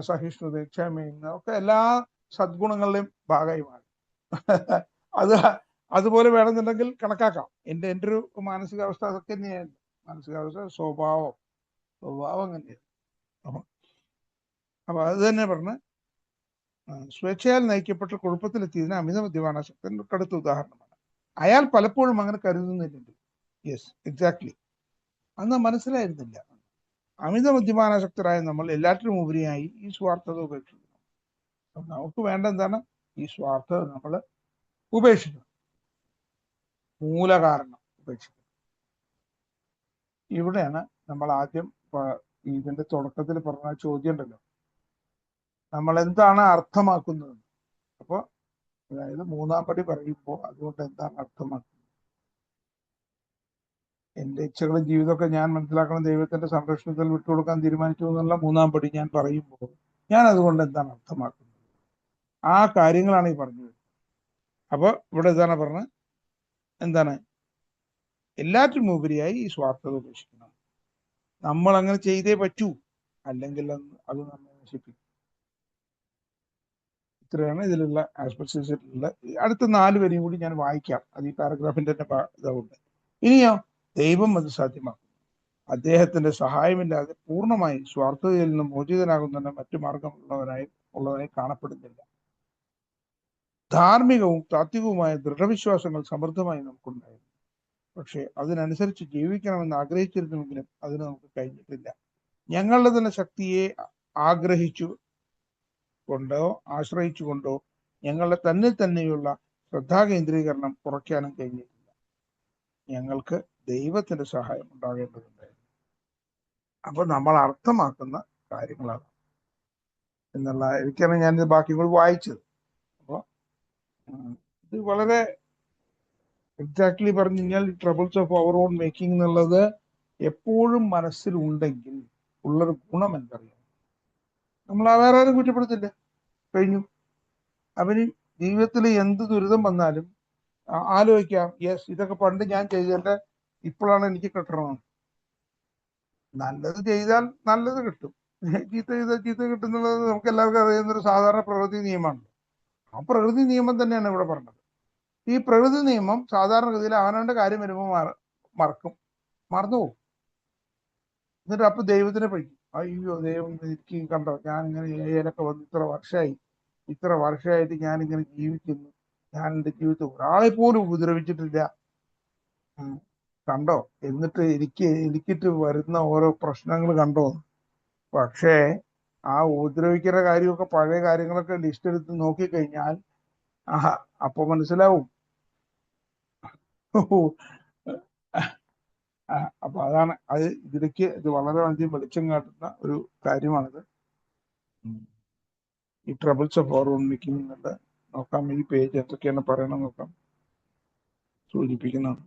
Speaker 2: സഹിഷ്ണുത, ക്ഷമ ഒക്കെ എല്ലാ സദ്ഗുണങ്ങളുടെയും ഭാഗമായി മാറി. അതുപോലെ വേണമെന്നുണ്ടെങ്കിൽ കണക്കാക്കാം. എൻ്റെ ഒരു മാനസികാവസ്ഥ അതൊക്കെ തന്നെയായിരുന്നു. മാനസികാവസ്ഥ, സ്വഭാവം അങ്ങനെയായിരുന്നു. അപ്പൊ അത് തന്നെ പറഞ്ഞ് സ്വേച്ഛയാൽ നയിക്കപ്പെട്ട കുഴപ്പത്തിലെത്തിയതിന് അമിത മദ്യപാനാസക്തൻ കടുത്ത ഉദാഹരണമാണ്. അയാൾ പലപ്പോഴും അങ്ങനെ കരുതുന്നില്ലെങ്കിൽ, യെസ് എക്സാക്ട്ലി, അന്ന് മനസ്സിലായിരുന്നില്ല. അമിത മദ്യപാനാസക്തരായ നമ്മൾ എല്ലാറ്റിനും ഉപരിയായി ഈ സ്വാർത്ഥത ഉപേക്ഷിക്കണം. നമുക്ക് വേണ്ട എന്താണ്? ഈ സ്വാർത്ഥത നമ്മൾ ഉപേക്ഷിക്കണം, മൂലകാരണം ഉപേക്ഷിക്കണം. ഇവിടെയാണ് നമ്മൾ ആദ്യം ഇതിന്റെ തുടക്കത്തിൽ പറഞ്ഞ ചോദ്യം ഉണ്ടല്ലോ, നമ്മൾ എന്താണ് അർത്ഥമാക്കുന്നത്. അപ്പൊ അതായത് മൂന്നാം പടി പറയുമ്പോൾ അതുകൊണ്ട് എന്താണ് അർത്ഥമാക്കുന്നത്? എന്റെ ഇച്ഛകളും ജീവിതമൊക്കെ ഞാൻ മനസ്സിലാക്കണം, ദൈവത്തിന്റെ സംരക്ഷണത്തിൽ വിട്ടുകൊടുക്കാൻ തീരുമാനിച്ചു എന്നുള്ള മൂന്നാം പടി ഞാൻ പറയുമ്പോൾ ഞാൻ അതുകൊണ്ട് എന്താണ് അർത്ഥമാക്കുന്നത്? ആ കാര്യങ്ങളാണ് ഈ പറഞ്ഞത്. അപ്പൊ ഇവിടെ ഇതാണ് പറഞ്ഞത്, എന്താണ്? എല്ലാറ്റിനും ഉപരിയായി ഈ സ്വാർത്ഥത ഉപേക്ഷിക്കണം. നമ്മൾ അങ്ങനെ ചെയ്തേ പറ്റൂ, അല്ലെങ്കിൽ അത് നമ്മെ നശിപ്പിക്കും. ഇത്രയാണ് ഇതിലുള്ള ആസ്പെക്ട്സിലുള്ള. അടുത്ത 4 വരിയും കൂടി ഞാൻ വായിക്കാം, അത് ഈ പാരഗ്രാഫിന്റെ തന്നെ ഇതുണ്ട്. ഇനിയോ, ദൈവം അത് സാധ്യമാക്കും. അദ്ദേഹത്തിന്റെ സഹായമില്ലാതെ പൂർണ്ണമായി സ്വാർത്ഥതയിൽ നിന്ന് മോചിതനാകുന്ന മറ്റു മാർഗമുള്ളവരായി കാണപ്പെടുന്നില്ല. ധാർമ്മികവും താത്വികവുമായ ദൃഢവിശ്വാസങ്ങൾ സമൃദ്ധമായി നമുക്കുണ്ടായിരുന്നു. പക്ഷെ അതിനനുസരിച്ച് ജീവിക്കണമെന്ന് ആഗ്രഹിച്ചിരുന്നുവെങ്കിലും അതിന് നമുക്ക് കഴിഞ്ഞിട്ടില്ല. ഞങ്ങളുടെ തന്നെ ശക്തിയെ ആശ്രയിച്ചുകൊണ്ടോ ഞങ്ങളുടെ തന്നെയുള്ള ശ്രദ്ധാകേന്ദ്രീകരണം കുറയ്ക്കാനും കഴിഞ്ഞിട്ടില്ല. ഞങ്ങൾക്ക് ദൈവത്തിന്റെ സഹായം ഉണ്ടാകേണ്ടതുണ്ടായിരുന്നു. അപ്പൊ നമ്മൾ അർത്ഥമാക്കുന്ന കാര്യങ്ങളാണ് എന്നുള്ള എനിക്കാണ് ഞാനിത് ബാക്കി കൂടി വായിച്ചത്. അപ്പോൾ ഇത് വളരെ എക്സാക്ട്ലി പറഞ്ഞു കഴിഞ്ഞാൽ troubles of our own making എന്നുള്ളത് എപ്പോഴും മനസ്സിലുണ്ടെങ്കിൽ ഉള്ളൊരു ഗുണം എന്തറിയാം, നമ്മൾ വേറെ ആരും കുറ്റപ്പെടുത്തില്ല, കഴിഞ്ഞു. അവന് ജീവിതത്തിൽ എന്ത് ദുരിതം വന്നാലും ആലോചിക്കാം, യെസ് ഇതൊക്കെ പണ്ട് ഞാൻ ചെയ്തതിന്റെ ഇപ്പോഴാണ് എനിക്ക് കിട്ടണമെന്ന്. നല്ലത് ചെയ്താൽ നല്ലത് കിട്ടും, ചീത്ത ചെയ്താൽ ചീത്ത കിട്ടുന്നുള്ളത് നമുക്ക് എല്ലാവർക്കും അറിയുന്നൊരു സാധാരണ പ്രകൃതി നിയമമാണ്. ആ പ്രകൃതി നിയമം തന്നെയാണ് ഇവിടെ പറഞ്ഞത്. ഈ പ്രകൃതി നിയമം സാധാരണഗതിയിൽ അവനവന്റെ കാര്യം വരുമ്പോൾ മറന്നുപോകും. എന്നിട്ട് അപ്പൊ ദൈവത്തിനെ പഠിക്കും, അയ്യോ ദൈവം എനിക്ക് കണ്ടോ, ഞാൻ ഇങ്ങനെ ഏലൊക്കെ വന്ന് ഇത്ര വർഷമായിട്ട് ഞാനിങ്ങനെ ജീവിക്കുന്നു, ഞാൻ എൻ്റെ ജീവിതത്തിൽ ഒരാളെ പോലും ഉപദ്രവിച്ചിട്ടില്ല, കണ്ടോ, എന്നിട്ട് എനിക്കിട്ട് വരുന്ന ഓരോ പ്രശ്നങ്ങൾ കണ്ടോ. പക്ഷേ ആ ഉപദ്രവിക്കുന്ന കാര്യമൊക്കെ പഴയ കാര്യങ്ങളൊക്കെ ലിസ്റ്റ് എടുത്ത് നോക്കിക്കഴിഞ്ഞാൽ അപ്പൊ മനസ്സിലാവും. അപ്പൊ അതാണ് അത്. ഇതിലേക്ക് ഇത് വളരെ അധികം വെളിച്ചം കാട്ടുന്ന ഒരു കാര്യമാണിത്. ഈ ട്രബിൾസ് ഓഫ് ഓവർ മേക്കിംഗ് എന്നുള്ളത് നോക്കാം. ഈ പേജ് എന്തൊക്കെയാണ് പറയണം നോക്കാം. സൂചിപ്പിക്കുന്നതാണ്.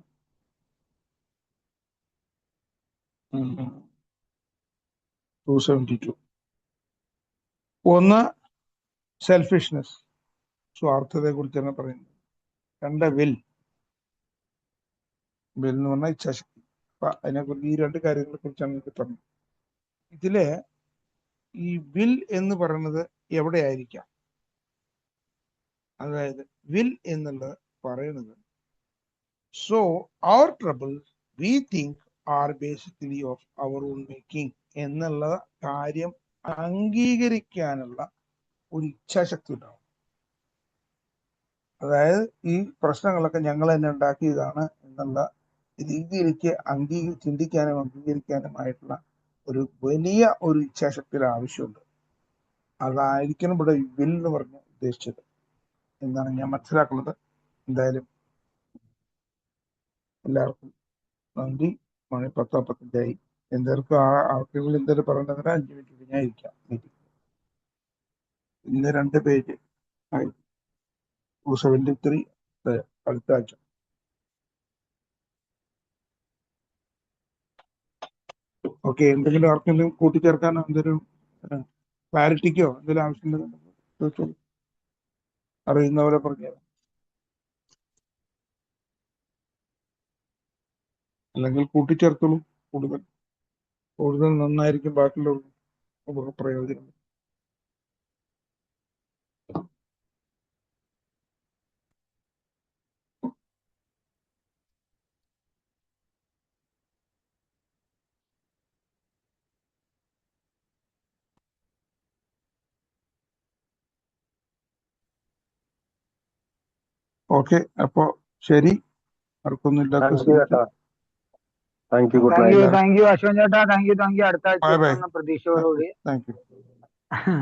Speaker 2: 272. ഒന്ന്, സെൽഫിഷ്നെസ്, സ്വാർത്ഥതയെ കുറിച്ചാണ് പറയുന്നത്. രണ്ട്, വിൽ എന്ന് പറഞ്ഞാൽ ഇച്ഛാശക്തി. അപ്പൊ അതിനെക്കുറിച്ച് ഈ രണ്ട് കാര്യങ്ങളെ കുറിച്ചാണ് എനിക്ക് പറഞ്ഞത്. ഇതില് ഈ വിൽ എന്ന് പറയുന്നത് എവിടെയായിരിക്കാം? അതായത് വിൽ എന്നുള്ളത് പറയുന്നത്, so our troubles we think are basically of our own making എന്നുള്ള കാര്യം അംഗീകരിക്കാനുള്ള ഒരു ഇച്ഛാശക്തി ഉണ്ടാവും. അതായത് ഈ പ്രശ്നങ്ങളൊക്കെ ഞങ്ങൾ തന്നെ ഉണ്ടാക്കിയതാണ് എന്നുള്ള രീതിയിലേക്ക് ചിന്തിക്കാനും അംഗീകരിക്കാനുമായിട്ടുള്ള ഒരു വലിയ ഒരു ഇച്ഛാശക്തിയുടെ ആവശ്യമുണ്ട്. അതായിരിക്കണം ഇവിടെ വിൽ എന്ന് പറഞ്ഞ് ഉദ്ദേശിച്ചത് എന്നാണ് ഞാൻ മനസ്സിലാക്കുന്നത്. എന്തായാലും എല്ലാവർക്കും നന്ദി. 10:45 എന്തായാലും ആർക്കെങ്കിലും എന്തെങ്കിലും പറയേണ്ടതിന് 5 മിനിറ്റ് ഞാൻ ഇരിക്കാം. ഇന്ന് 2 പേജ് 273 അടുത്ത ആഴ്ച. ഓക്കെ, എന്തെങ്കിലും ആർക്കെങ്കിലും കൂട്ടിച്ചേർക്കാനോ എന്തെങ്കിലും ക്ലാരിറ്റിക്കോ എന്തെങ്കിലും ആവശ്യമുണ്ടെങ്കിൽ ചോദിച്ചോളൂ. അറിയുന്നവരെ പറഞ്ഞുതരാം. അല്ലെങ്കിൽ കൂട്ടിച്ചേർത്തോളൂ. കൂടുതൽ നന്നായിരിക്കും ബാക്കിയുള്ള പ്രയോജനം. ഓക്കെ, അപ്പോ ശരി. ആർക്കൊന്നും ഇല്ലാത്ത
Speaker 1: താങ്ക് യു അശ്വൻ ചേട്ടാ. Thank you. അടുത്ത ആഴ്ച പ്രതീക്ഷയോടുകൂടി.
Speaker 2: Thank U.